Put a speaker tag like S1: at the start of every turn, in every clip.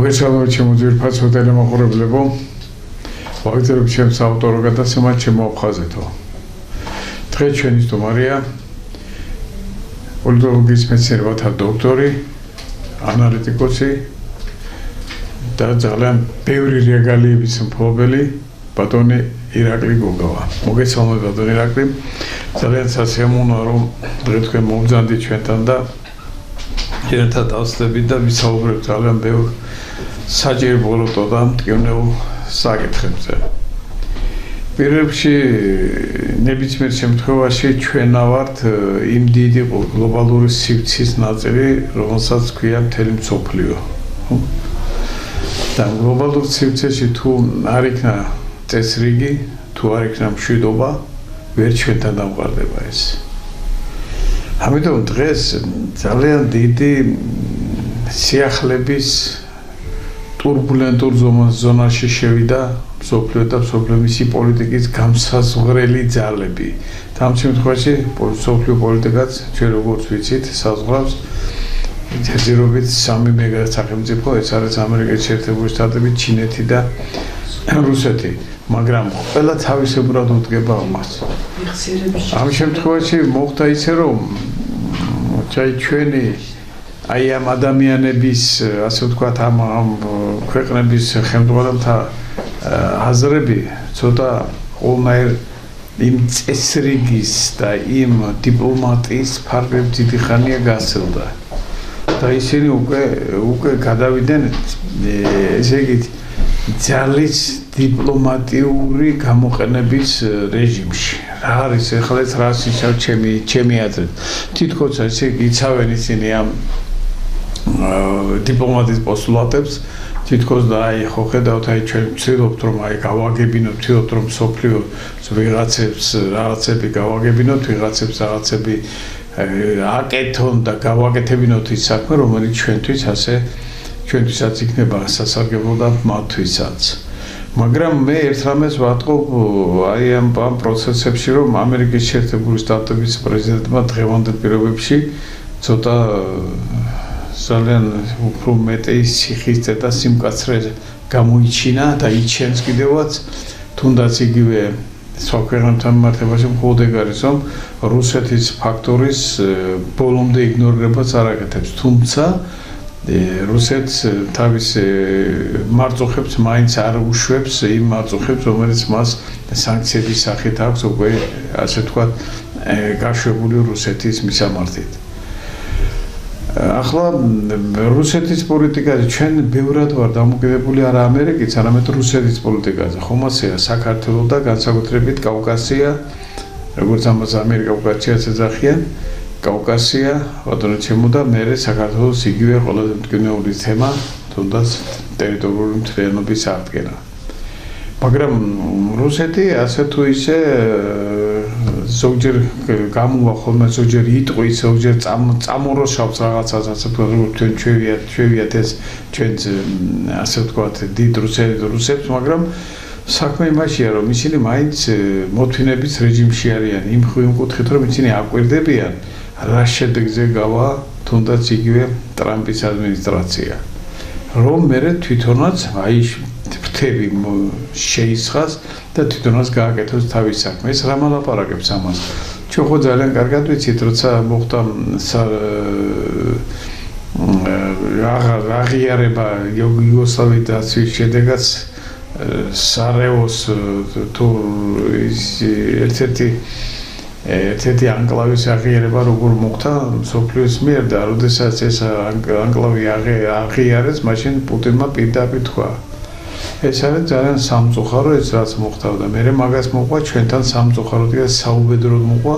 S1: მოგესალმებით ჩემო ძვირფასო ტელემოყურებლებო. ვაგრძელებ ჩემს ავტორო გადაცემას ჩემო აფხაზეთო. დღეს ჩვენი სტუმარია პოლიტოლოგიის მეცნიერებათა დოქტორი, ანალიტიკოსი და ძალიან ბევრი რეგალიების მფლობელი ბატონი ირაკლი გოგავა. მოგესალმებით ბატონი ირაკლი. ძალიან სასიამოვნოა რომ დღეს თქვენ მოვბრძანდით ჩვენთან და ერთად ავსდებით და ვისაუბრებთ ძალიან ბევრ საჭიროებო და მტკივნეულ საკითხებზე. პირველ რიგში ნებისმიერ შემთხვევაში ჩვენ ვართ იმ დიდი გლობალური სივრცის ნაწილი, რომელსაც ქვია მთელი მსოფლიო. და გლობალურ სივრცეში თუ არ იქნა წესრიგი, თუ არ იქნა მშვიდობა, ვერ ჩვენთან დამყარდება ეს. ამიტომ დღეს ძალიან დიდი სიახლების ტურბულენტურ ზონაში შევიდა მსოფლიო და მსოფლიო პოლიტიკის გამსაზღვრელი ძალები. ამ შემთხვევაში მსოფლიო პოლიტიკაც ჩვენ როგორც ვიცით, საზღვრავს ჯერჯერობით 3 მეგა სახელმწიფო, ეს არის ამერიკის შეერთებული შტატები, ჩინეთი და რუსეთი. მაგრამ ყველა თავისებურად უდგება ამას. ამ შემთხვევაში მოხდა ისე რომ ჩვენი აი ამ ადამიანების ასე ვთქვათ ამ ქვეყნების ხელმძღვანელთა აზრები ცოტა ყოველნაირ იმ წესრიგის და იმ დიპლომატიის ფარგლებს დიდი ხანია გასცილდა და ისინი უკვე გადავიდნენ ესე იგი ძალის დიპლომატიური გამოყენების რეჟიმში. რა არის ახლა ეს რას ნიშნავს ჩემი აზრით? თითქოს ესე იცავენ ისინი ამ დიპლომატიის პოსტულატებს, თითქოს და აი ხო ხედავთ აი ჩვენ ვცდილობთ რომ აი გავაგებინოთ, ვცდილობთ რომ სოფლიო ვიღაცებს რაღაცები გავაგებინოთ, ვიღაცებს რაღაცები აკეთონ და გავაკეთებინოთ ის საქმე, რომელიც ჩვენთვისაც იქნება სასარგებლო და მათთვისაც. მაგრამ მე ერთ რამეს ვატყობ აი ამ პროცესებში, რომ ამერიკის შეერთებული შტატების პრეზიდენტმა დღევანდელ პირობებში ცოტა ძალიან უფრო მეტი სიხისტე და სიმკაცრე გამოიჩინა და იჩენს კიდევაც, თუნდაც იგივე სხვა ქვეყნებთან მიმართებაში მხოლოდ ეგ არის, რომ რუსეთის ფაქტორის ბოლომდე იგნორირებას არ აკეთებს, თუმცა რუსეთს თავის მარწუხებს მაინც არ უშვებს იმ მარწუხებს, რომელიც მას სანქციების სახით აქვს უკვე ასე ვთქვათ გაშვებული რუსეთის მისამართით. ახლა რუსეთის პოლიტიკაზე ჩვენ ბევრად ვარ დამოკიდებული არა ამერიკის, არამედ რუსეთის პოლიტიკაზე. ხომ ასეა საქართველო და განსაკუთრებით კავკასია, როგორც ამას ამიერკავკასიას ეძახიან, კავკასია, ბატონო ჩემო და მერე საქართველოს იგივე ყველაზე მტკივნეული თემა, თუნდაც ტერიტორიული მთლიანობის აღდგენა. მაგრამ რუსეთი ასე თუ ისე ზოგჯერ გამოვა ხოლმე, ზოგჯერ იტყვის, ზოგჯერ წამორոշავს რაღაცას, ასე ვთქვათ, რომ ჩვევიათ ეს ჩვენს ასე ვთქვათ დიდ რუსებს, მაგრამ საქმე იმაშია, რომ ისინი მაინც მოთმინების რეჟიმში არიან, იმ კუთხით, რომ ისინი აკვირდებიან რა შედეგზე გავა თუნდაც იგივე ტრამპის ადმინისტრაცია. რომ მერე თვითონაც აი ფრთები შეისხას და თვითონაც გააკეთოს თავის საქმე. ეს რა მალაპარაკებს ამას? ჩვენ ხო ძალიან კარგად ვიცით, როცა მოხდა აღიარება იუგოსლავიის შედეგაც სარაევოს თუ ერთ-ერთი ანკლავის აღიარება როგორ მოხდა მსოფლიოს მიერ და როდესაც ეს ანკლავი აღიარეს, მაშინ პუტინმა პირდაპირ თქვა. ეს არის ძალიან სამწუხარო ეს რაც მოხდა და მე მაგას მოყვა ჩვენთან სამწუხაროდ და საუბედროდ მოყვა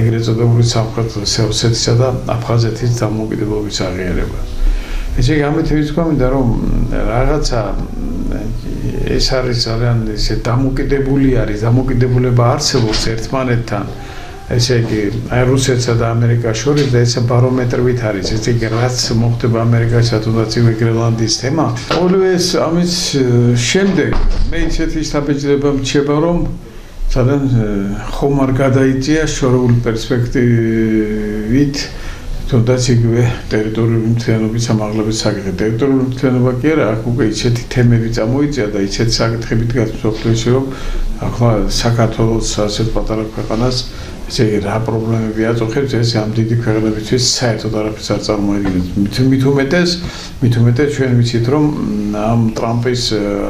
S1: ეგრეთ წოდებული სამხრეთ ოსეთისა და აფხაზეთის დამოუკიდებლობის აღიარება. ესე იგი ამით ვიტყვა მინდა რომ რაღაცა ეს არის ძალიან ესე დამოუკიდებულება არსებობს ერთმანეთთან. ესე იგი აი რუსეთსა და ამერიკას შორის და ეს ბარომეტრით არის. ესე იგი რაც მოხდება ამერიკასა თუნდაც იგივე გრენლანდიის თემა. ყოველივე ეს ამის შემდეგ მე ისეთი შთაბეჭდილება მრჩება, რომ ძალიან ხომ არ გადაიწია შორეული პერსპექტივით თუნდაც იგივე ტერიტორიული მთლიანობის ამაღლების საკითხი. ტერიტორიული მთლიანობა კი არა, აქ უკვე ისეთი თემები წამოიწია და ისეთი საკითხები დგას მსოფლიოში, რომ ახლა საქართველოს ასეთ პატარა ქვეყანას ესე იგი რა პრობლემები აწუხებს ეს ამ დიდი ქვეყნებისთვის საერთოდ არაფერს არ წარმოადგენს. მით უმეტეს ჩვენ ვიცით რომ ამ ტრამპის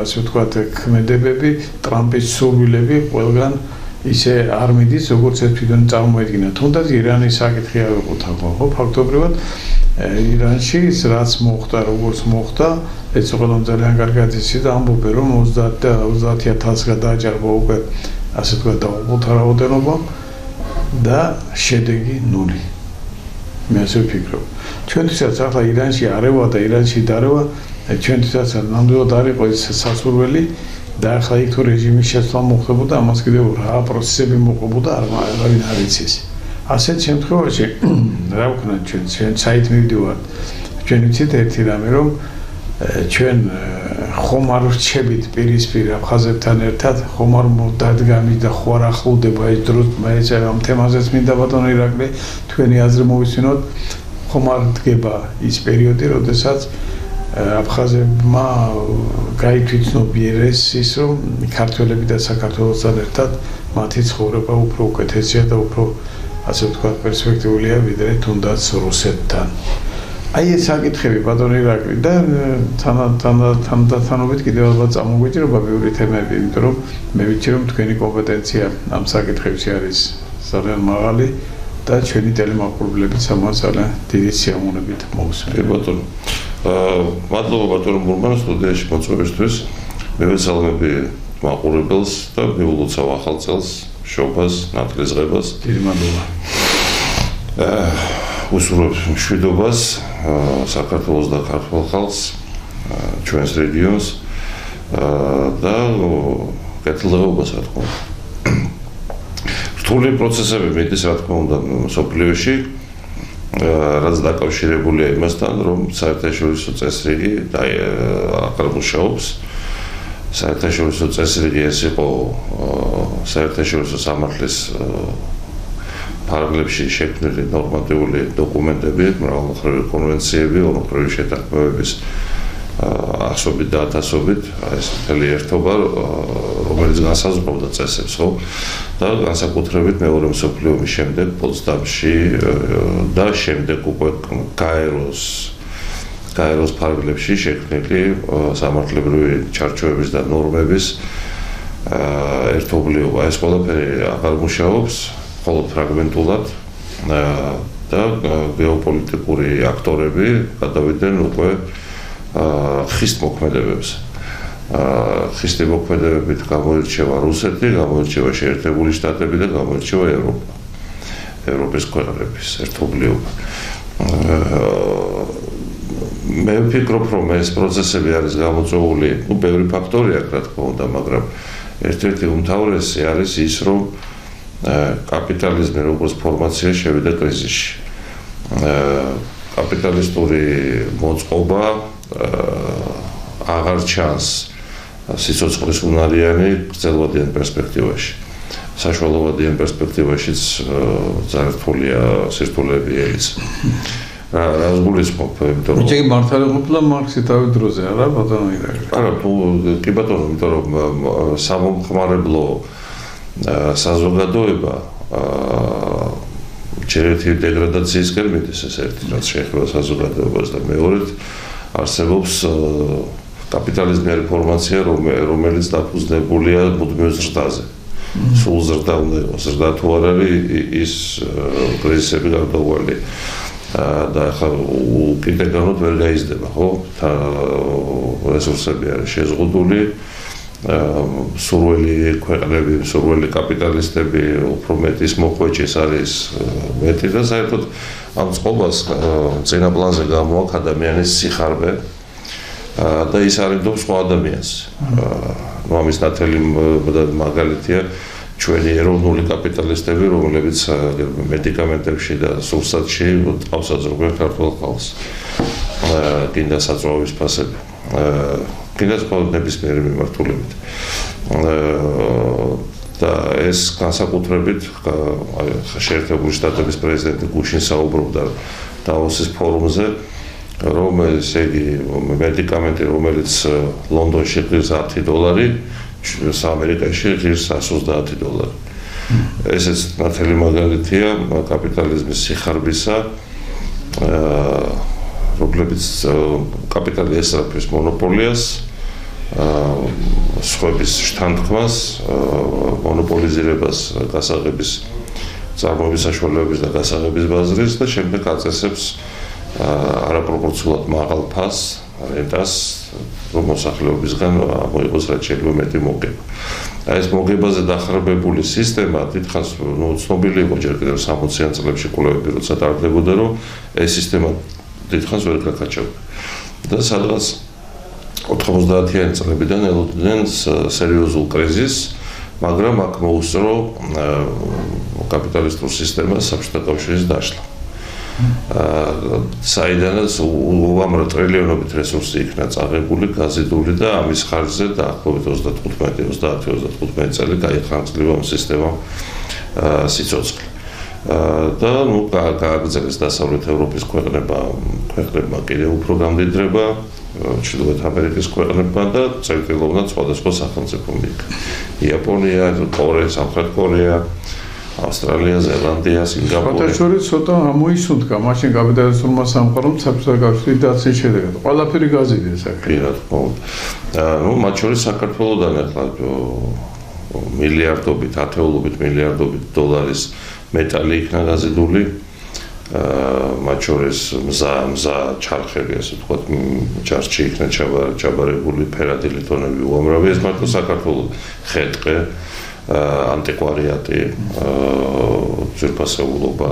S1: ასე ვთქვათ ქმედებები, ტრამპის სურვილები ყველგან ისე არ მიდის როგორც ეს თვითონ წარმოედგინა. თუნდაც ირანის საკითხი არ ვიყოთ ხო ფაქტობრივად ირანში რაც მოხდა როგორც მოხდა ეს ყველამ ძალიან კარგად იცი და ამბობენ რომ 30,000 გადააჭარბა უკვე ასე ვთქვათ დაუყოთა რაოდენობა და შედეგი ნული. მე ასე ვფიქრობ. ჩვენთვისაც ახლა ირანში არევა და ირანში დარევა ჩვენთვისაც ნამდვილად არ იყო ეს სასურველი და ახლა იქ თუ რეჟიმის შეცვლა მოხდებოდა ამას კიდევ რა პროცესები მოყვებოდა არავინ არ იცის. ასეთ შემთხვევაში რა ვქნა ჩვენ საით მივდივართ ჩვენ ვიცით ერთი რამე რომ ჩვენ ხომ არ ვრჩებით პირისპირ აფხაზებთან ერთად ხომ არ მოდადგამით და ხო არ ახლოვდება ეს დრო ეს ამ თემაზეც მინდა ბატონო ირაკლი თქვენი აზრი მოვისმინოთ ხომ არ დგება ის პერიოდი როდესაც აფხაზებმა გაითვითნობიერეს ის რომ ქართველები და საქართველოსთან ერთად მათი ცხოვრება უფრო უკეთესია და უფრო ასე ვთქვათ პერსპექტიულია ვიდრე თუნდაც რუსეთთან. აი ეს საკითხები ბატონო ირაკლი და თანადროულად კიდევ ალბათ წამოგვიჭირება ბევრი თემები, იმიტომ რომ მე ვიცი რომ თქვენი კომპეტენცია ამ საკითხებში არის ძალიან მაღალი და ჩვენი ტელემაყურებლებიც ამას ძალიან დიდი სიამოვნებით მოусმენთ.
S2: ბატონო მადლობა ბატონო მურმან სტუდიაში მოწვევისთვის. მე ვესალმები მაყურებელს და მიულოცავ ახალ წელს, შობას, ნათლისღებას.
S1: დიდი მადლობა.
S2: უსურვებ მშვიდობას საქართველოს და ქართულ ხალხს, ჩვენს რეგიონს და კეთილდღეობას რა თქმა უნდა. რთული პროცესები მიდის რა თქმა უნდა მსოფლიოში, რაც დაკავშირებულია იმასთან, რომ საერთაშორისო წესრიგი აღარ საერთაშორისო წესრიგი ეს იყო საერთაშორისო სამართლის ფარგლებში შექმნილი ნორმატიული დოკუმენტები, მრავალმხრივი კონვენციები, ორმხრივი შეთანხმებების ასობით და ათასობით, ეს მთელი ერთობა, რომელიც განსაზღვრავდა წესებს, ხო? და განსაკუთრებით მეორე მსოფლიო ომის შემდეგ პოცდამში და შემდეგ უკვე გაეროს ფარგლებში შექმნილი სამართლებრივი ჩარჩოების და ნორმების ერთობლიობა. ეს ყველაფერი აღარ მუშაობს მხოლოდ ფრაგმენტულად და გეოპოლიტიკური აქტორები გადავიდნენ უკვე ხისტ მოქმედებებს. ხისტი მოქმედებებით გამოირჩევა რუსეთი, გამოირჩევა შეერთებული შტატები და გამოირჩევა ევროპა. ევროპის ქვეყნების ერთობლიობა. მე ვფიქრობ, რომ ეს პროცესები არის გამოწვეული, ბევრი ფაქტორი აქვს, რა თქმა უნდა, მაგრამ ერთ-ერთი უმთავრესი არის ის, რომ კაპიტალიზმი როგორც ფორმაცია შევიდა კრიზისში. კაპიტალისტური მოწყობა აღარ ჩანს სიცოცხლის უნარიანი გრძელვადიან პერსპექტივაში. საშუალოვადიან პერსპექტივაშიც ძალიან რთულია სირთულეები ელის. რა გულისხმობ, იმიტომ რომ
S1: მე მართალი ყოფილა მარქსი თავის დროზე, არა ბატონო ირაკლი?
S2: არა, კი ბატონო, იმიტომ რომ სამომხმარებლო საზოგადოება ჯერეთი დეგრადაციისკენ მიდის ეს ერთი რაც შეეხება საზოგადოებას და მეორედ არსებობს კაპიტალიზმი არის ფორმაცია, რომელიც დაფუძნებულია მუდმივ ზრდაზე. სულ ზრდა უნდა იყოს, ზრდა თუ არ არის ის კრიზისები გარდაუვალი და ახლა უკიდე განოთ ვერ გაიზრდება, ხო? რესურსები არის შეზღუდული, სურველი ქვეყნები, სურველი კაპიტალისტები უფრო მეტის მოხვეჭის არის მეტი და საერთოდ ამ წყობას წინა პლანზე გამოაქვს ადამიანის სიხარბე და ის არიდობს სხვა ადამიანს. ამის ნათელი მაგალითია ჩვენი ეროვნული კაპიტალისტები, რომლებიც მედიკამენტებში და სურსათში ყავს აზრობენ ქართულ ხალხს. კიდე საწვავის ფასები. კიდე სხვა ნებისმიერი მიმართულებით. და ეს განსაკუთრებით შეერთებული შტატების პრეზიდენტი გუშინ საუბრობდა დავოსის ფორუმზე, რომ ესე იგი მედიკამენტი, რომელიც ლონდონში ღირს $10, ამერიკაში ღირს $130. ესეც ნათელი მაგალითია კაპიტალიზმის სიხარბისა, რომლებიც კაპიტალი ესწრაფვის მონოპოლიას, სხვების შთანთქმას, მონოპოლიზირებას გასაღების წარმოების საშუალებების და გასაღების ბაზრის და შემდეგ აწესებს არაპროპორციულად მაღალ ფასს, რენტას, რომ მოსახლეობისგან მოიღოს რაც შეიძლება მეტი მოგება. ეს მოგებაზე დახარბებული სისტემა დიდხანს ცნობილი იყო ჯერ კიდევ 60-იან წლებში კვლევები როცა ტარდებოდა, რომ ეს სისტემა დიდხანს ვერ გაკაჩავდა. და სადღაც 90-იანი წლებიდან ელოდნენ სერიოზულ კრიზისს, მაგრამ აქ მოუსწრო კაპიტალისტურ სისტემას საბჭოთა კავშირის დაშლა. საიდანაც უამრავ ტრილიონობით რესურსი იქნა წაღებული, გაზიდული და ამის ხარჯზე დაახლოებით 30-35 წელი გაიხანგრძლива ამ სისტემამ სიცოცხლე. და გააგრძელეს დასავლეთ ევროპის ქვეყნებმა კიდევ უფრო გამდიდრება, ჩრდილოეთ ამერიკის ქვეყნებმა და წერტილოვნად სხვადასხვა სახელმწიფო მიიქნა. იაპონია, კორეა, სამხრეთ კორეა, ავსტრალია, ზელანდია, სინგაპური.
S1: ფოტოშორი ცოტა ამოისუნთქა, მაშინ კაპიტალისტურმა სამყარომ საბჭოთა კავშირის დაცვის შედეგად. ყველაფერი გაზიდეს აქ.
S2: კი, რა თქმა უნდა. მათ შორის საქართველოდან ახლა მილიარდობით, ათეულობით მილიარდობით $-ის მეტალი იქნა გაზიდული. მათ შორის მზა ჩარხები, ასე ვთქვათ, ჯარში იქნა ჩაბარებული ფერადი ტონები უამრავი, ეს მარტო საქართველოს ხე-ტყე, ანტიკვარიატი, ძვირფასეულობა,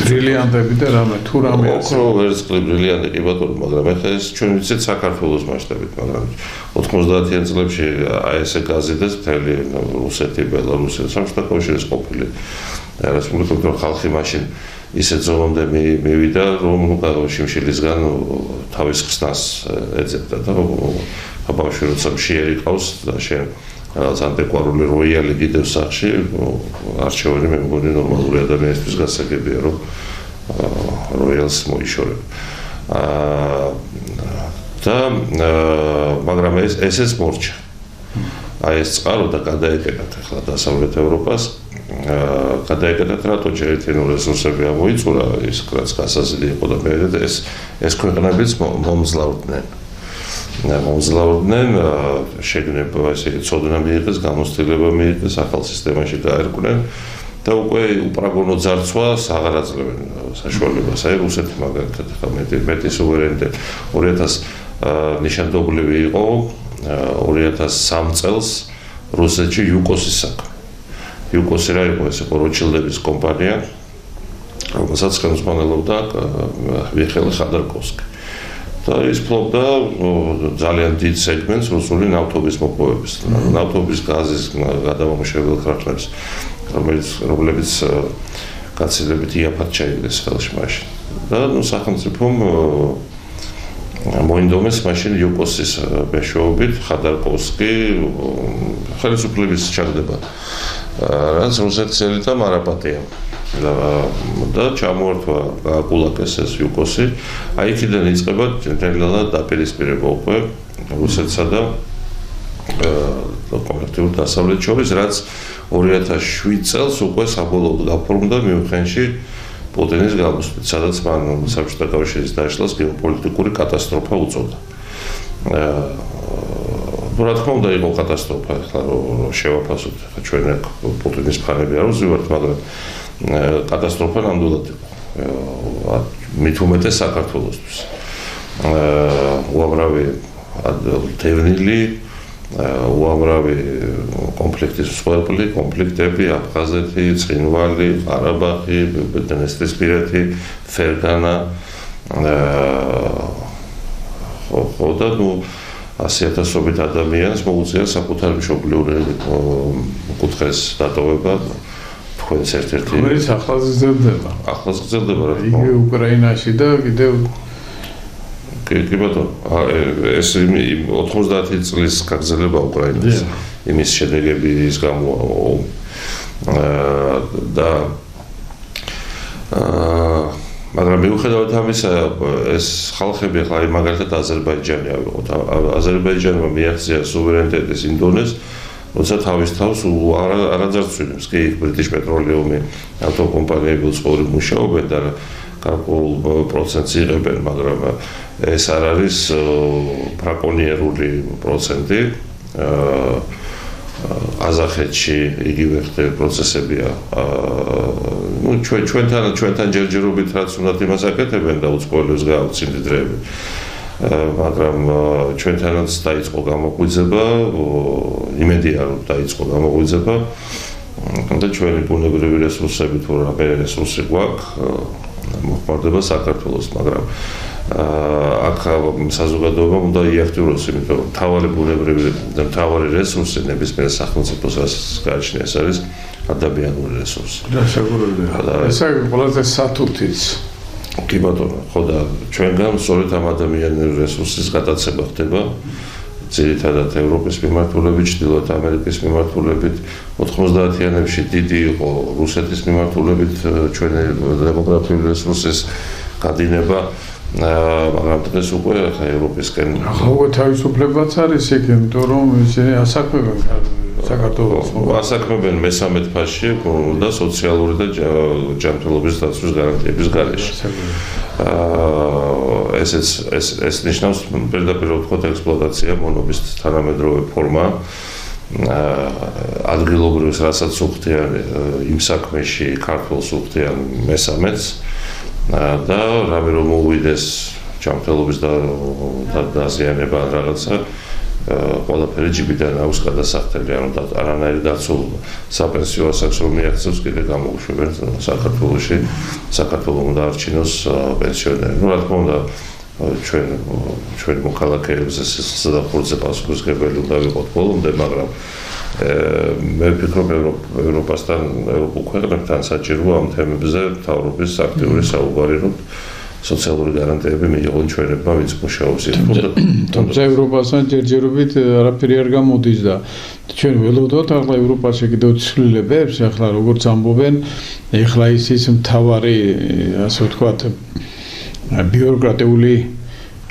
S1: ბრილიანტები და რამე თუ რამე
S2: ოქრო ვერცხლი, ბრილიანტი კი ბატონო, მაგრამ ეხლა ეს ჩვენ ვიცით საქართველოს მასშტაბით, მაგრამ 90-იან წლებში ესე გაზიდეს მთელი რუსეთი, ბელარუსი, საბჭოთა კავშირის ყოფილი რესპუბლიკა, ხალხი მაშინ ისე ზომამდე მივიდა, რომ შიმშილისგან თავის ხსნას ეძებდა და ბავშვი როცა მშიერი ყავს და შენ რაღაც ანტიკვარული როიალი კიდევ სახში, არჩევანი მე მგონი ნორმალური ადამიანისთვის გასაგებია, რომ როიალს მოიშორებ. და მაგრამ ესეც მორჩა. აი ეს წყარო და გადაეკეტათ ახლა დასავლეთ ევროპას, გადაეკეტათ რატო ჯერითინო რესურსები ამოიწურა, ის რაც გასაზრდი იყო და მე ეს ქვეყნებიც მომძლავრდნენ, შეგნება ესე ცოდნა მიიღეს, გამოცდილება მიიღეს, ახალ სისტემაში გაერკვნენ და უკვე უპრაგონო ძარცვას აღარ აძლევენ საშუალებას. აი რუსეთი მაგალითად ხა მეტი სუვერენიტეტი 2000 ნიშანდობლივი იყო 2003 წელს რუსეთში იუკოსის საქმე. იუკოსი რა იყო, ეს იყო როჩილდების კომპანია, რომელსაც ხელმძღვანელობდა მიხეილ ხოდორკოვსკი. და ის ფლობდა ძალიან დიდ სეგმენტს რუსული ნავთობის მოპოვების, ნავთობის გაზის გადამამუშავებელ ქარხნებს, რომლებიც გაცილებით იაფად ჩაიგდეს ხელში მაშინ. და სახელმწიფომ მოინდომეს მაშინ იუკოსის მეშვეობით ხოდორკოვსკი ხელისუფლების ჩაგდება, რაც რუსეთის ელიტამ არ აპატია. და ჩამოართვა გააკულაკეს ეს იუკოსი, აი იქიდან იწყება ნელ-ნელა დაპირისპირება უკვე რუსეთსა და კოლექტიურ დასავლეთს შორის, რაც 2007 წელს უკვე საბოლოოდ გაფორმდა მიუნხენში პუტინის გამოსვლით, სადაც მან საბჭოთა კავშირის დაშლას გეოპოლიტიკური კატასტროფა უწოდა. რა თქმა უნდა იყო კატასტროფა, ახლა რომ შევაფასოთ, ჩვენ აქ პუტინის ფანები არ ვზივართ, მაგრამ კატასტროფა ნამდვილად იყო. მით უმეტეს საქართველოსთვის. უამრავი დევნილი, უამრავი კონფლიქტის მსხვერპლი, კონფლიქტები, აფხაზეთი, ცხინვალი, ყარაბაღი, დნესტრისპირეთი, ფერგანა, ხო და 100,000-ობით ადამიანს მოუწია საკუთარი მშობლიური კუთხეს დატოვება. თქვენს ერთ-ერთი
S1: რომელიც ახლაც გრძელდება.
S2: ახლაც გრძელდება რა თქმა უნდა.
S1: იგი უკრაინაში და კიდევ
S2: კი ბატონო, ეს 90 წლის გაგრძელება უკრაინას. იმის შედეგების გამო და მაგრამ მიუხედავად ამისა, ეს ხალხები ახლა მაგალითად აზერბაიჯანი ავიღოთ. აზერბაიჯანმა მიაღწია სუვერენიტეტის იმ დონეს, როცა თავის თავს არ აძარცვინებს. კი, ბრიტიშ პეტროლიუმი ავტოკომპანიები უცხოური მუშაობენ და გარკვეულ პროცენტს იღებენ, მაგრამ ეს არ არის ბრაკონიერული პროცენტი. ყაზახეთში იგივე ხდება პროცესებია. ჩვენთან ჯერჯერობით რაც უნდა იმას აკეთებენ და უცხოელებს გააუწინ დიდრეები. მაგრამ ჩვენთანაც დაიწყო გამოგვიძება, იმედია რომ დაიწყო გამოგვიძება და ჩვენი ბუნებრივი რესურსები თუ რამე რესურსი გვაქვს მოხმარდება საქართველოს, მაგრამ აქ საზოგადოებამ უნდა იაქტიუროს, იმიტომ რომ მთავარი ბუნებრივი და მთავარი რესურსი ნებისმიერ სახელმწიფოს გააჩნია, ეს არის ადამიანური რესურსი.
S1: ეს არის ყველაზე სათუთიც.
S2: კი ბატონო, ხო და ჩვენგან სწორედ ამ ადამიანური რესურსის გადაცემა ხდება. ძირითადად ევროპის მიმართულებით, ჩრდილოეთ ამერიკის მიმართულებით, 90-იანებში დიდი იყო რუსეთის მიმართულებით ჩვენი დემოგრაფიული რესურსის გადინება, მაგრამ დღეს უკვე ევროპისკენ
S1: ახლა თავისუფლებაც არის იქ, იმიტომ რომ ისინი ასაქმებენ საქართველოს.
S2: ასაქმებენ მესამედ ფასში და სოციალური და ჯანმრთელობის დაცვის გარანტიების გარეშე. ეს ნიშნავს პირდაპირ ვთქვათ ექსპლუატაცია, მონობის თანამედროვე ფორმა. ადგილობრივს რასაც უხდიან იმ საქმეში ქართულს უხდიან მესამედს და რამე რომ მოვიდეს ჯანმრთელობის და დაზიანება ან რაღაცა ყველაფერი ჯიბიდან აქვს გადასახდელი, ანუ არანაირი დაცულ საპენსიო ასაკს რომ მიაღწევს კიდე გამოუშვებენ საქართველოში, საქართველოს უნდა არჩინოს პენსიონერი. რა თქმა უნდა, ჩვენი მოქალაქეებს ზედაპირზე პასუხისმგებელი უნდა ვიყოთ ბოლომდე, მაგრამ მე ვფიქრობ ევროპასთან, ევროპულ ქვეყნებთან საჭიროა ამ თემებზე მთავრობის აქტიური საუბარი, რომ სოციალური გარანტიები მიიღონ ჩვენებმა, ვინც მუშაობს იქ.
S1: თუმცა ევროპასთან ჯერჯერობით არაფერი არ გამოდის და ჩვენ ველოდოთ ახლა ევროპაში კიდევ ცვლილებებს, ახლა როგორც ამბობენ, ახლა ის მთავარი, ასე ვთქვათ, ბიუროკრატიული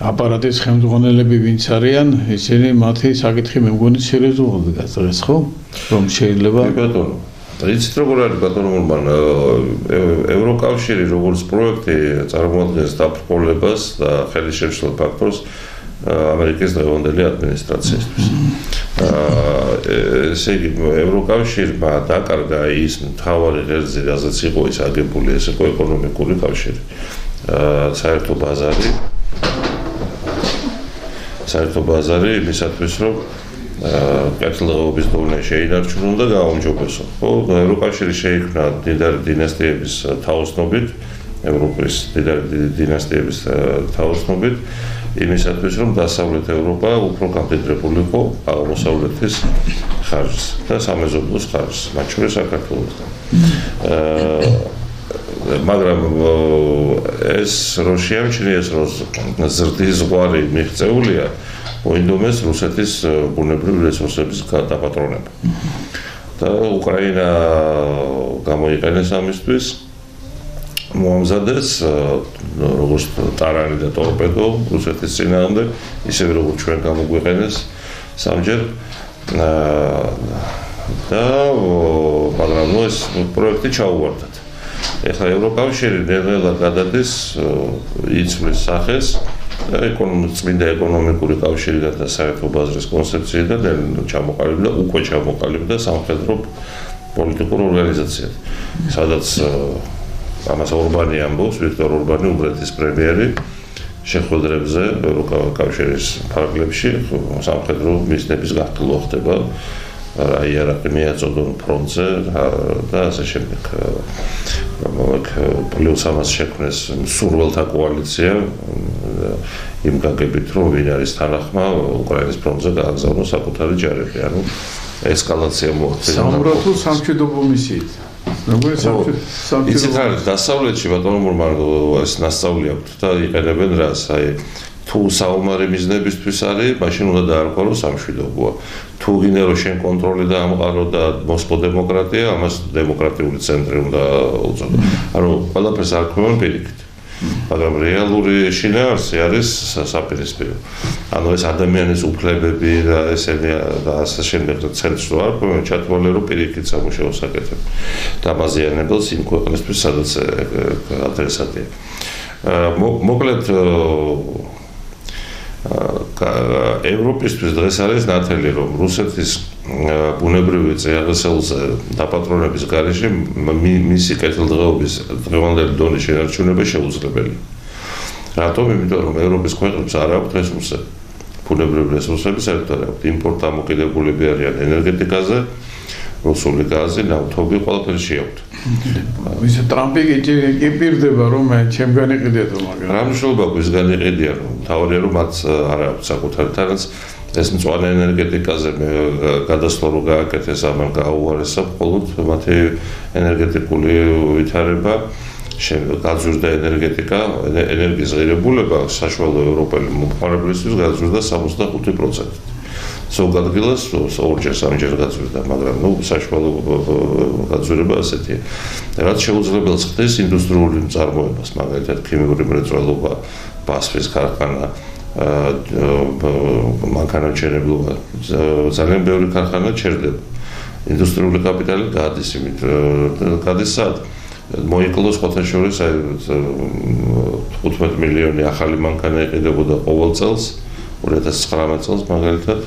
S1: აპარატის ხელმძღვანელები ვინც არიან, ისინი მათი საკითხი მე მგონი სერიოზულად გაწევს, ხო? რომ შეიძლება
S2: ბატონო იცით როგორ არის ბატონო მურმან, ევროკავშირი როგორც პროექტი წარმოადგენს დაპყრობლებას და ხელისშემშლელ ფაქტორს ამერიკის დღევანდელი ადმინისტრაციისთვის. ესე იგი, ევროკავშირმა დაკარგა ის მთავარი ღერძი, რაზეც იყო ის აგებული, ეს იყო ეკონომიკური კავშირი. საერთო ბაზარი იმისათვის, რომ კეთილდღეობის დონე შეინარჩუნონ და გააუმჯობესონ. ხო, ევროკავშირი შეიქმნა მდიდარი დინასტიების თაოსნობით, ევროპის მდიდარი დინასტიების თაოსნობით, იმისათვის, რომ დასავლეთ ევროპა უფრო გამდიდრებულიყო აღმოსავლეთის ხარჯს და სამეზობლოს ხარჯს, მათ შორის საქართველოსთან. მაგრამ ეს რო შეამჩნიეს, რომ ზრდის ზღვარი მიღწეულია, მოინდომეს რუსეთის ბუნებრივი რესურსების დაპატრონება. და უკრაინა გამოიყენეს ამისთვის, მოამზადეს როგორც ტარანი და ტორპედო რუსეთის წინააღმდეგ, ისევე როგორც ჩვენ გამოგვიყენეს სამჯერ და მაგრამ ეს პროექტი ჩაუვარდათ. ეხლა ევროკავშირი ნელ-ნელა გადადის იცვლის სახეს წმინდა ეკონომიკური კავშირიდან და საერთო ბაზრის კონცეფციიდან ჩამოყალიბდა, უკვე ჩამოყალიბდა სამხედრო პოლიტიკურ ორგანიზაციად, სადაც ამას ორბანი ამბობს, ვიქტორ ორბანი, უნგრეთის პრემიერი, შეხვედრებზე ევროკავშირის ფარგლებში სამხედრო მისნების გახდილვა ხდება, იარაღი მიაწოდონ ფრონტზე და ასე შემდეგ. პლუს ამას შექმნეს სურველთა კოალიცია იმ გაგებით, რომ ვინ არის თანახმა უკრაინის ფრონტზე გააგზავნოს საკუთარი ჯარები, ანუ ესკალაცია მოახდინა.
S1: სამურათო სამშვიდობო მისიით.
S2: იცით რა არის დასავლეთში ბატონო მურმან ეს ნასწავლი აქვთ და იყენებენ რას, აი თუ საომარი მიზნებისთვის არის, მაშინ უნდა დაარქვაო სამშვიდობოა. თუ გინდა რომ შენ კონტროლი და ამყარო და მოსპო დემოკრატია, ამას დემოკრატიული ცენტრი უნდა უწოდო. ანუ ყველაფერს არქმევენ პირიქით. მაგრამ რეალური შინაარსი არის საპირისპირო. ანუ ეს ადამიანის უფლებები და ესენი და ასე შემდეგ ცენტრს რო არ ქვია ჩათვალე რომ პირიქით სამუშაოს აკეთებ დამაზიანებელს იმ ქვეყნისთვის სადაც ადრესატია. მოკლედ ევროპისთვის დღეს არის ნათელი რომ რუსეთის ბუნებრივი წიაღისეულზე დაპატრონების გარეშე მისი კეთილდღეობის დღევანდელი დონის შენარჩუნება შეუძლებელი. რატომ? იმიტომ რომ ევროპის ქვეყნებს არ აქვთ რესურსები. ბუნებრივი რესურსები საერთოდ არ აქვთ. იმპორტ დამოკიდებულები არიან ენერგეტიკაზე, რუსული გაზი, ნავთობი ყველაფერი შეაქვთ.
S1: ისე ტრამპი კი პირდება რომ ჩემ განიყიდეთ მაგრამ
S2: რა მნიშვნელობა აქვს განიყიდია რომ თავარია რომ მათ არ აქვს საკუთარი თანაც ეს მწვანე ენერგეტიკაზე გადასვლა რო გააკეთეს ამან გააუარესა მხოლოდ მათი ენერგეტიკული ვითარება გაზრდა ენერგეტიკა ენერგიის ღირებულება საშუალო ევროპელი მომხმარებლისთვის გაზრდა 65%. ზოგ ადგილას ორჯერ სამჯერ გაზრდა, მაგრამ საშუალო გაზრება ასეთია. რაც შეუძლებელს ხდეს ინდუსტრიული წარმოებას, მაგალითად ქიმიური მრეწველობა, ბასფის ქარხანა, მანქანათმშენებლობა, ძალიან ბევრი ქარხანა ჩერდება. ინდუსტრიული კაპიტალი გადის იმით, გადის სად? მოიკლოს ხოთაშორის 15 მილიონი ახალი მანქანა იყიდებოდა ყოველ წელს. 2019 წელს მაგალითად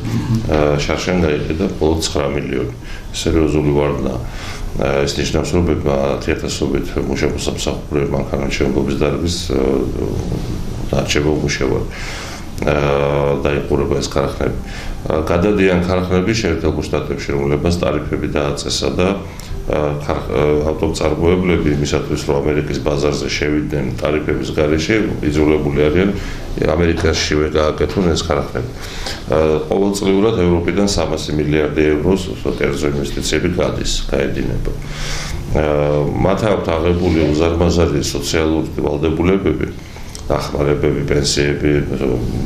S2: შარშან გაიყიდა მხოლოდ 9 მილიონი. სერიოზული ვარდნა. ეს ნიშნავს რომ 10,000-ობით მუშაკოსამსახურე მანქანათმშენებლობის დარგის დარჩება უმუშევარი. დაიყურება ეს ქარხნები. გადადიან ქარხნები შეერთებულ შტატებში, რომლებმაც ტარიფები დააწესა და ავტომწარმოებლები იმისათვის რომ ამერიკის ბაზარზე შევიდნენ ტარიფების გარეშე იძულებული არიან ამერიკაშივე გააკეთონ ეს ქარხნები. ყოველწლიურად ევროპიდან 300 მილიარდი ევროს კერძო ინვესტიციები გაედინება. მათ აქვთ აღებული უზარმაზარი სოციალური ვალდებულებები, დახმარებები, პენსიები,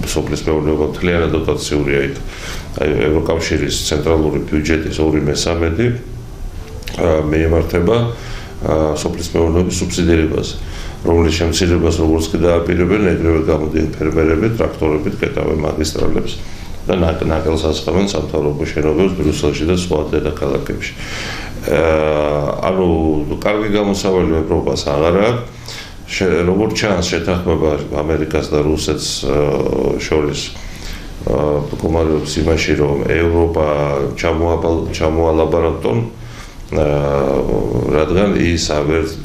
S2: სოფლის მეურნეობა მთლიანად დოტაციურია იქ. ევროკავშირის ცენტრალური ბიუჯეტის 2/3 მიემართება სოფლის მეურნეობის სუბსიდირებაზე, რომლის შემცირებას როგორც კი დააპირებენ, ეგრევე გამოდიან ფერმერები, ტრაქტორებით კეტავენ მაგისტრალებს და ნაკელს ასხამენ სამთავრობო შენობებს ბრიუსელში და სხვა დედაქალაქებში. ანუ კარგი გამოსავალი ევროპას აღარ აქვს. როგორც ჩანს შეთანხმება ამერიკას და რუსეთს შორის მდგომარეობს იმაში, რომ ევროპა ჩამოალაბარატონ რადგან ის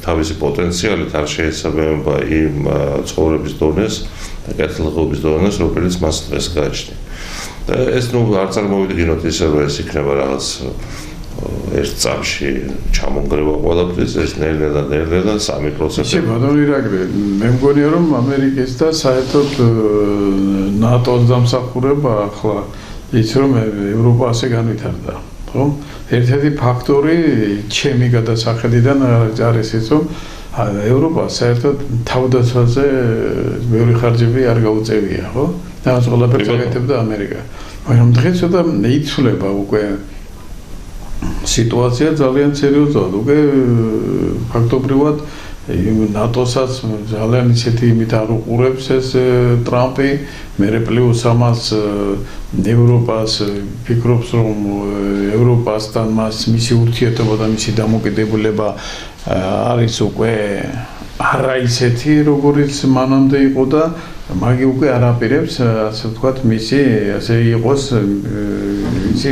S2: თავისი პოტენციალით არ შეესაბამება იმ ცხოვრების დონეს და კეთილდღეობის დონეს, რომელიც მას დღეს გააჩნია. და ეს არ წარმოვიდგინოთ ისე, რომ ეს იქნება რაღაც ერთ წამში ჩამონგრევა ყველაფრის, ეს ნელ-ნელა 3%.
S1: ისე ბატონო ირაკლი, მე მგონია რომ ამერიკის და საერთოდ ნატოს დამსახურება ახლა ის რომ ევროპა ასე განვითარდა. ხო? ერთ-ერთი ფაქტორი ჩემი გადასახედიდან არის ის რომ ევროპა საერთოდ თავდაცვაზე ბევრი ხარჯები არ გაუწევია, ხო? და ეს ყველაფერს აკეთებდა ამერიკა. მაგრამ დღეს ცოტა იცვლება უკვე სიტუაცია ძალიან სერიოზულად. უკვე ფაქტობრივად ნატოსაც ძალიან ისეთი იმით არ უყურებს ეს ტრამპი, მერე პლუს ამას ევროპას ფიქრობს რომ ევროპასთან მისი ურთიერთობა და მისი დამოკიდებულება არის უკვე არა ისეთი როგორიც მანამდე იყო და მაგი უკვე არ აპირებს ასე ვთქვათ მისი ასე იყოს ისი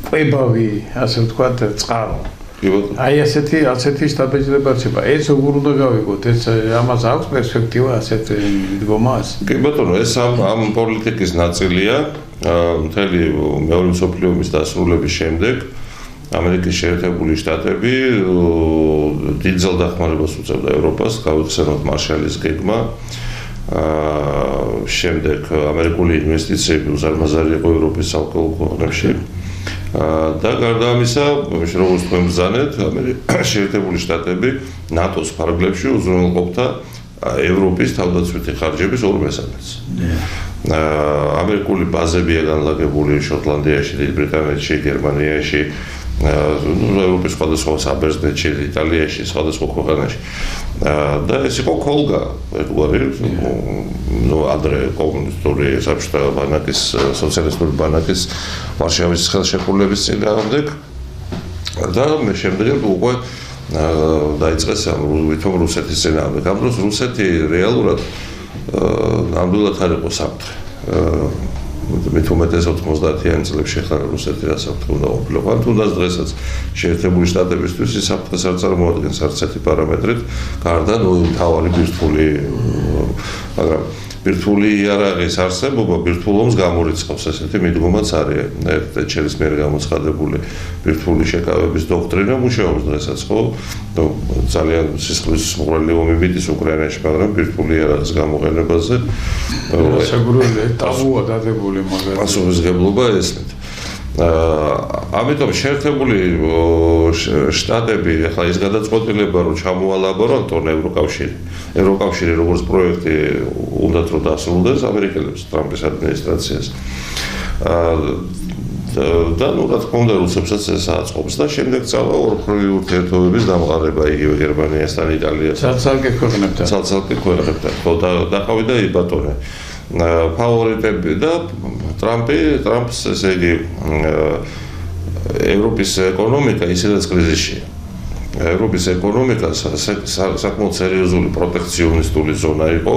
S1: ყვებავი ასე ვთქვათ წყარო. აი ასეთი სტაბილიზება რჩება. ეს როგორ უნდა გავიგოთ? ეს ამას აქვს პერსპექტივა ასეთ დგომას?
S2: კი ბატონო, ეს ამ პოლიტიკის ნაწილია. მთელი მეორე მსოფლიო ომის დასრულების შემდეგ ამერიკის შეერთებული შტატები დიდ ძალდახმარებას უწევდა ევროპას, გავიხსენოთ მარშალის გეგმა. შემდეგ ამერიკული ინვესტიციები უზარმაზარი იყო ევროპის ალკოჰოლ ქვეყნებში. და გარდა ამისა, როგორც თქვენ ბრძანეთ, შეერთებული შტატები ნატოს ფარგლებში უზრუნველყოფდა ევროპის თავდაცვითი ხარჯების 2/3-ს. ამერიკული ბაზებია განლაგებული შოტლანდიაში, დიდ ბრიტანეთში, გერმანიაში, ევროპის სხვადასხვა საბერძნეთში, იტალიაში, სხვადასხვა ქვეყანაში. და ეს იყო ქოლგა, ერთგვარი, ადრე კომუნისტური საბჭოთა ბანაკის, სოციალისტური ბანაკის ვარშავის ხელშეკრულების წინააღმდეგ და მე შემდეგ უკვე დაიწყეს ვითომ რუსეთის წინააღმდეგ. ამ დროს რუსეთი რეალურად ნამდვილად არ იყო საფრთხე. მით უმეტეს 90-იან წლებში ხარ რუსეთი რა საფრთხე უნდა ყოფილიყო. თუნდაც დღესაც შეერთებული შტატებისთვის ის საფრთხეს არ წარმოადგენს არც ერთი პარამეტრით, გარდა მთავარი ბირთვული, მაგრამ ბირთვული იარაღის არსებობა ბირთვულობს გამორიცხავს, ესეთი მიდგომაც არის. თეჩერის მიერ გამოცხადებული ბირთვული შეკავების დოქტრინა მუშაობს დღესაც, ხო? ძალიან სისხლის მღვრელი ომი მიდის უკრაინაში, მაგრამ ბირთვული იარაღის გამოყენებაზე
S1: საგურველია ტაბუა დადებული მაგალითად.
S2: პასუხისმგებლობა ესმით. ამიტომ შეერთებული შტატები ახლა ის გადაწყვეტილება რომ ჩამოალაბორანტონ ევროკავშირი როგორც პროექტი უნდათ რომ დასრულდეს ამერიკელებს ტრამპის ადმინისტრაციას და რა თქმა უნდა რუსებსაც ეს აწყობს და შემდეგ წავა ორქრული ურთიერთობების დამყარება იგივე გერმანიასთან იტალიასთან ცალ-ცალკე ქვეყნებთან ხო დაყავდა იბატონე ფავორიტები და ტრამპს ესე იგი ევროპის ეკონომიკა ისედაც კრიზისშია. ევროპის ეკონომიკა საკმაოდ სერიოზული პროტექციონისტული ზონა იყო,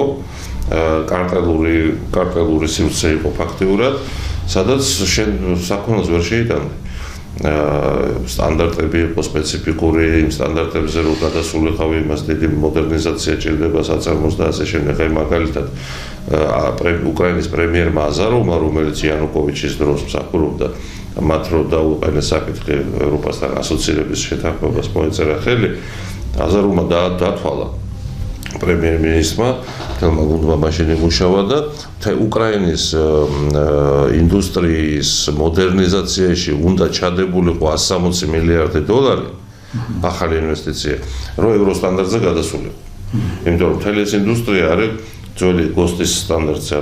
S2: კარტელური სივრცე იყო ფაქტიურად, სადაც საქონელს ვერ შეიტანდი. სტანდარტები იყო სპეციფიკური, იმ სტანდარტებზე რო გადასულიყავი, იმას დიდი მოდერნიზაცია ჭირდება საწარმოს და ასე შემდეგ. აი მაგალითად უკრაინის პრემიერმა აზაროვმა, რომელიც იანუკოვიჩის დროს მსახურობდა, მათ რო დაუყენეს საკითხი ევროპასთან ასოცირების შეთანხმებას მოეწერა ხელი, აზაროვმა დათვალა პრემიერ-მინისტრმა, თელმა გუნდმა მაშინ იმუშავა და უკრაინის ინდუსტრიის მოდერნიზაციაში უნდა ჩადებულიყო 160 მილიარდი დოლარი ახალი ინვესტიცია, რომ ევროსტანდარტზე გადასულიყო. იმიტომ რომ მთელი ეს ინდუსტრია არის ძველი გოსტის სტანდარტზე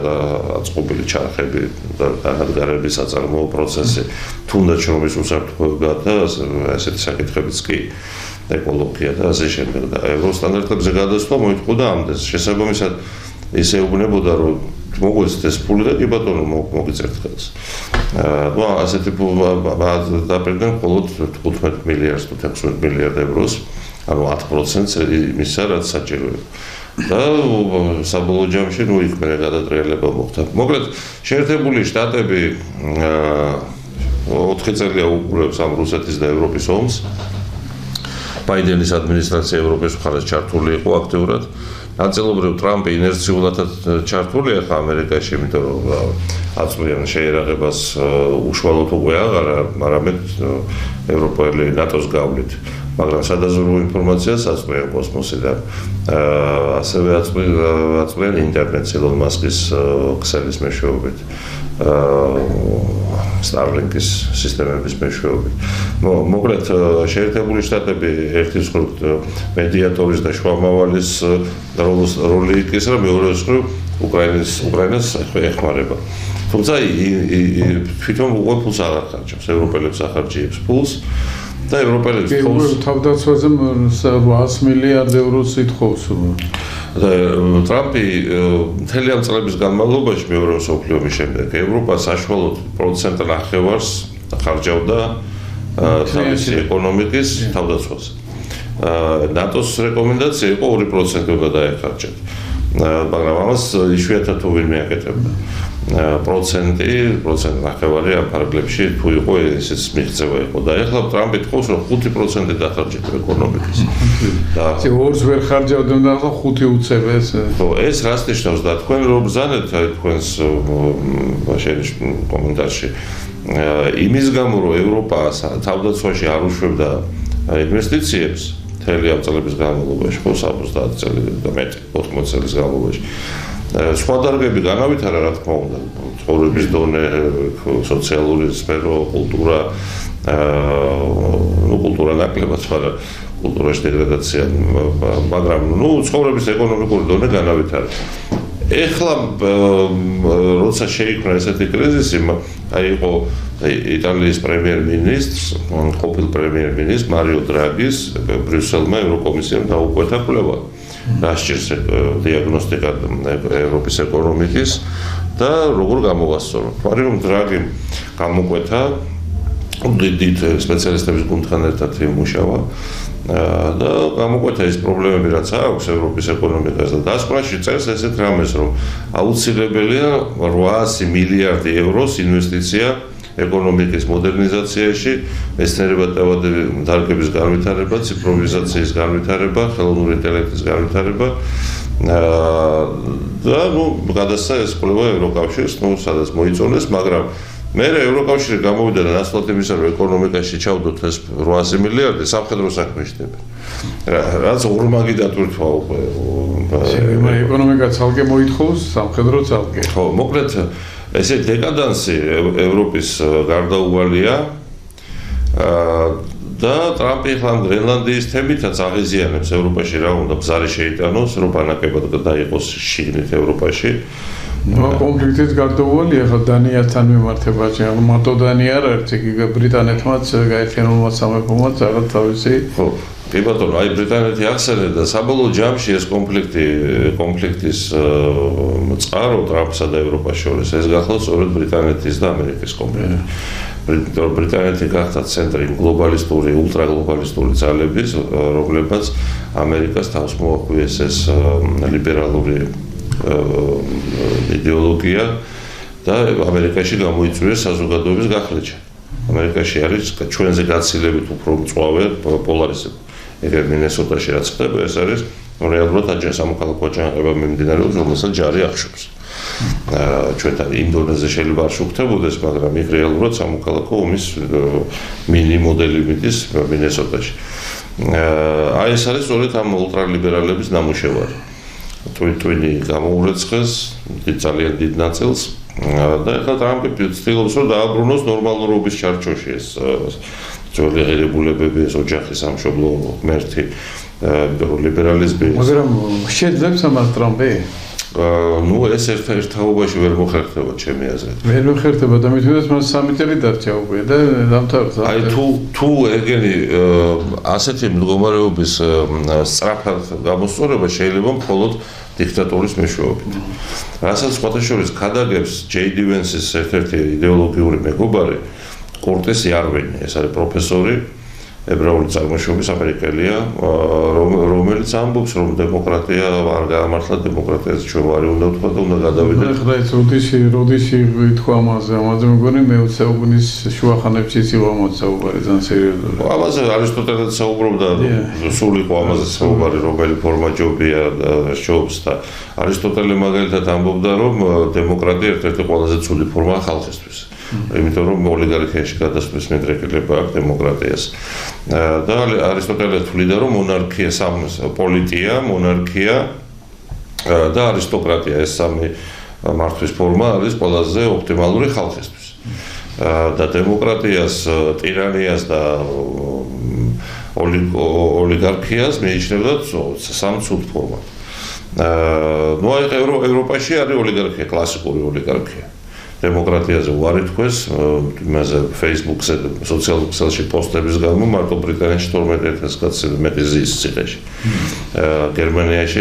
S2: აწყობილი ჩარხები და განადგარების საწარმოო პროცესი, თუნდაც რომ ის უსაფრთხოება და ასეთი საკითხებიც კი ეკოლოგია და ასე შემდეგ და ევროსტანდარტებზე გადასვლა მოითხოვდა ამდენს. შესაბამისად ის ეუბნებოდა რომ მოგვეცეთ ეს ფული და კი ბატონო მოგიწერთ ხელს. ნუ ასეთი დაპირდნენ მხოლოდ 15 მილიარდს თუ 16 მილიარდ ევროს, ანუ 10%-ს იმისა, რაც საჭიროა. და საბოლოო ჯამში ნუ იქ მე გადატრიალება მოხდა. მოკლედ შეერთებული შტატები 4 წელია უყურებს ამ რუსეთის და ევროპის ომს. ბაიდენის ადმინისტრაცია ევროპის მხარეს ჩართული იყო აქტიურად. ნაწილობრივ ტრამპი ინერციულადაც ჩართულია ხა ამერიკაში, იმიტომ რომ აწყვიან შეერაღებას უშუალოდ უკვე აღარა, არამედ ევროპელი ნატოს გავლით. მაგრამ სადაზვერვო ინფორმაციას აწყვიან კოსმოსიდან. ასევე აწყვიან ინტერნეტს ილონ მასკის ქსელის მეშვეობით. Starlink-ის სისტემების მეშვეობით. მოკლედ შეერთებული შტატები ერთის მხრივ მედიატორის და შუამავალის როლი იკისრა, მეორე მხრივ უკრაინას ეხმარება. თუმცა თვითონ უკვე ფულს არ ახარჯებს, ევროპელებს ახარჯიებს ფულს და ევროპელებს
S1: თავდაცვაზე 800 მილიარდ ევროს ითხოვს.
S2: ტრამპი მთელი ამ წლების განმავლობაში მეორე მსოფლიო ომის შემდეგ ევროპას საშუალოდ 1.5% ხარჯავდა თავისი ეკონომიკის თავდაცვაზე. ნატოს რეკომენდაცია იყო 2% უნდა დაეხარჯათ. მაგრამ ამას იშვიათად თუ ვინმე აკეთებდა. %-ნახევარი ამ ფარგლებში თუ იყო ესეც მიღწევა იყო და ეხლა ტრამპი თხოვს რომ 5% დახარჯეთ ეკონომიკის.
S1: და 2-ს ვერ ხარჯავდნენ და 5 უწევეს.
S2: ხო, ეს რას ნიშნავს და თქვენ რომ ბრძანეთ თქვენს კომენტარში იმის გამო რომ ევროპა თავდაცვაში არ უშვებდა ინვესტიციებს მთელი ამ წლების განმავლობაში, ხო, 70 წელი და მეტი 80 წლის განმავლობაში. სხვა დარგები განავითარა, რა თქმა უნდა, ცხოვრების დონე, სოციალური სფერო, კულტურა, კულტურა ნაკლებად, მაგრამ კულტურაში დეგრადაცია, მაგრამ ცხოვრების ეკონომიკური დონე განავითარა. ეხლა როცა შეიქმნა ესეთი კრიზისი, აი იყო იტალიის პრემიერ-მინისტრს, ყოფილ პრემიერ-მინისტრს მარიო დრაგის ბრიუსელმა ევროკომისიამ დაუკვეთა კვლევა. რა სჭირს დიაგნოსტიკა ევროპის ეკონომიკის და როგორ გამოვასწოროთ. მარიო დრაგი გამოკვეთა დიდ სპეციალისტების გუნდთან ერთად იმუშავა და გამოკვეთა ის პრობლემები, რაც აქვს ევროპის ეკონომიკას და დასკვნაში წერს ესეთ რამეს, რომ აუცილებელია 800 მილიარდი ევროს ინვესტიცია ეკონომიკის მოდერნიზაციაში, მეცნიერებათა დარგების განვითარება, ციფროვიზაციის განვითარება, ხელოვნური ინტელექტის განვითარება და გადასცა ეს კვლევა ევროკავშირს, სადაც მოიწონეს, მაგრამ მე ევროკავშირი გამოვიდა და ნაცვლად იმისა, რომ ეკონომიკაში ჩავდოთ ეს 800 მილიარდი სამხედრო საქმეში. რაც ორმაგი დატვირთვა უკვე.
S1: ეკონომიკა ცალკე მოითხოვს, სამხედრო ცალკე.
S2: ხო, მოკლედ ესე დეკადანსი ევროპის გარდაუვალია და ტრამპი ხან გრენლანდიის თემითაც აღიზიანებს ევროპაში რა უნდა ბზარი შეიტანოს, რომ ბანაკებად დაიყოს შიგნით ევროპაში.
S1: კონფლიქტის გარდაუვალია ხა დანიასთან მიმართებაში, მარტო დანია არ არის, იგი ბრიტანეთმაც გაერთიანებულმა სამეფომაც რაღაც თავისი
S2: ხო კი ბატონო, აი ბრიტანეთი ახსენეთ და საბოლოო ჯამში ეს კონფლიქტის წყარო ტრამპსა და ევროპას შორის ეს გახლავთ სწორედ ბრიტანეთის და ამერიკის კონფლიქტი. ბრიტანეთი გახდა ცენტრი გლობალისტური, ულტრაგლობალისტური ძალების, რომლებიც ამერიკას თავს მოახვიეს ეს ლიბერალური იდეოლოგია და ამერიკაში გამოიწვიეს საზოგადოების გახლეჩა. ამერიკაში არის ჩვენზე გაცილებით უფრო მწვავე პოლარიზება. ეგერ მინესოტაში რაც ხდება, ეს არის რეალურად სამოქალაქო აჯანყება მიმდინარეობს, რომელსაც ჯარი ახშობს. ჩვენთან ინდონეზია შეიძლება არ შუქთებოდეს, მაგრამ იქ რეალურად სამოქალაქო ომის მინი მოდელი მიდის მინესოტაში. აი ეს არის სწორედ ამ ულტრალიბერალების ნამუშევარი. ტვინი გამოურეცხეს ძალიან დიდ ნაწილს და ეხლა ტრამპი ცდილობს რომ დააბრუნოს ნორმალურობის ჩარჩოში ეს ძველი ღირებულებები, ეს ოჯახის სამშობლო ღმერთი, ლიბერალიზმი.
S1: მაგრამ შეძლებს ამას ტრამპი?
S2: ნუ ეს ერთაობაში ვერ მოხერხდება ჩემი აზრით.
S1: ვერ მოხერხდება და მithmetes მას 3 წელი დარჩა უკვე და დამთავრდა.
S2: აი თუ ეგენი ასეთი მდგომარეობის სწრაფად გამოსწორება შეიძლება მხოლოდ დიქტატურის მეშვეობით. რასაც სხვათა შორის ქადაგებს ჯეი დი ვენსის ერთ-ერთი იდეოლოგიური მეგობარი კორტესი არვენი, ეს არის პროფესორი ებრაული წარმოშობის ამერიკელია, რომელიც ამბობს, რომ დემოკრატია არ გაამართლა, დემოკრატიაზე ჩვენ ვარი უნდა ვთქვა და უნდა გადავიდეთ.
S1: ეხლა ეს როდიში ითქვა ამაზე მეგონი მე-20 საუკუნის შუახანებში იყო ამაზე საუბარი ძალიან სერიოზული.
S2: ამაზე არისტოტელეც საუბრობდა, სულ იყო ამაზე საუბარი, რომელი ფორმა ჯობია და ჯობს და არისტოტელე მაგალითად ამბობდა, რომ დემოკრატია ერთ-ერთი ყველაზე ცუდი ფორმაა ხალხისთვის. იმიტომ რომ ოლიგარქიაში გადასვლის მიდრეკილება აქვს დემოკრატიას. და არისტოტელე თვლიდა, რომ მონარქია პოლიტია, მონარქია და არისტოკრატია ეს სამი მართვის ფორმა არის ყველაზე ოპტიმალური ხალხისთვის. და დემოკრატიას, ტირანიას და ოლიგარქიას მიიჩნევდა სამ ცუდ ფორმად. ნუ აი ევროპაში არის ოლიგარქია, კლასიკური ოლიგარქია. დემოკრატიაზე უარი თქვეს, იმაზე Facebook-ზე, სოციალურ ქსელში პოსტების გამო მარტო ბრიტანეთში 12000 კაცი მეტი ზის ციხეში. გერმანიაში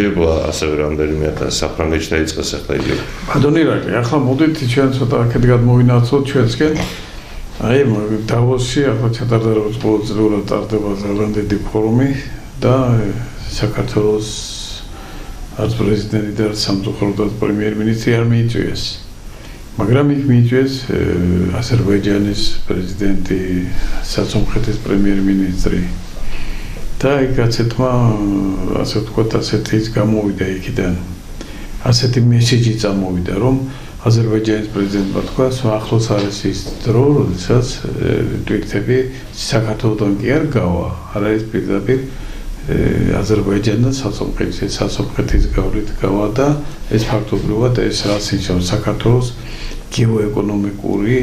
S2: ასევე რამდენიმე ათასი, საფრანგეთში დაიწყეს ახლა იგი.
S1: ბატონო ირაკლი, ახლა მოდით ჩვენ ცოტა აქეთ გადმოვინაცვლოთ ჩვენსკენ. აი დავოსში ახლა ჩატარდა როგორც ყოველწლიურად ტარდება ძალიან დიდი ფორუმი და საქართველოს არც პრეზიდენტი და არც სამწუხაროდ პრემიერ-მინისტრი არ მიიწვიეს. მაგრამ იქ მიიწვიეს აზერბაიჯანის პრეზიდენტი, საცომხეთის პრემიერ-მინისტრი და იქ გაცეთმა, ასე ვთქვათ, ასეთი გამოვიდა იქიდან. ასეთი მესეჯი წამოვიდა, რომ აზერბაიჯანის პრეზიდენტმა თქვა, ახლოს არის ის დრო, როდესაც ტვირთები საქართველოსთან კი არ გავა, არაის პირდაპირ აზერბაიჯანთან საცომხეთის გავლით გავა და ეს ფაქტობრივად ეს რაც ნიშნავს საქართველოს გეოეკონომიკური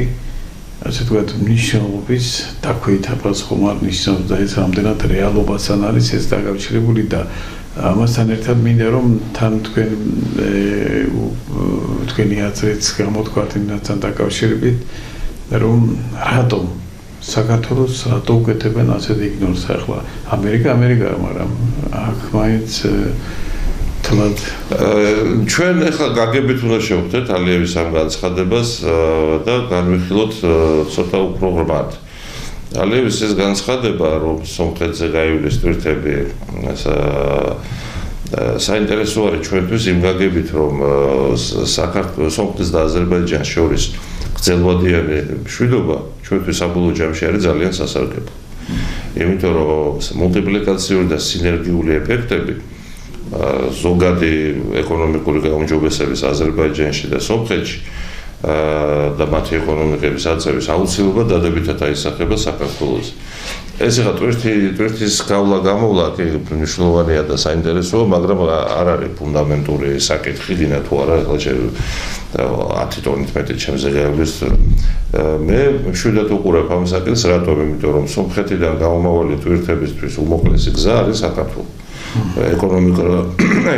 S1: ასე ვთქვათ მნიშვნელობის დაქვეითებას ხომ არ ნიშნავს და ეს რამდენად რეალობასთან არის ეს დაკავშირებული და ამასთან ერთად მინდა რომ თან თქვენი აზრით გამოთქვათ იმასთან დაკავშირებით რომ რატომ საქართველოს რატო უკეთებენ ასეთ იგნორს ახლა ამერიკა, მაგრამ აქ მაინც თლად
S2: ჩვენ ახლა გაგებით უნდა შევხვდეთ ალიევის ამ განცხადებას და განვიხილოთ ცოტა უფრო ღრმად. ალიევის ეს განცხადება, რომ სომხეთზე გაივლის ტვირთები, საინტერესო არის ჩვენთვის იმ გაგებით, რომ საქართველოს, სომხეთის და აზერბაიჯანს შორის გრძელვადიანი მშვიდობა ჩვენთვის საბოლოო ჯამში არის ძალიან სასარგებლო. იმიტომ რომ მულტიპლიკაციური და სინერგიული ეფექტები ზოგადი ეკონომიკური გაუმჯობესების აზერბაიჯანში და სომხეთში და მათი ეკონომიკების აწევის აუცილებლად დადებითად აისახება საქართველოს. ეს ახლა ტვირთის გავლა გამოვლა კი მნიშვნელოვანია და საინტერესოა, მაგრამ არ არის ფუნდამენტური საკითხი, დინა თუ არა, ახლა 10 ტონით მეტი ჩემზე გაივლის. მე მშვიდად უყურებ ამ საკითხს, რატომ? იმიტომ რომ სომხეთიდან გამომავალი ტვირთებისთვის უმოკლესი გზა არის საქართველო.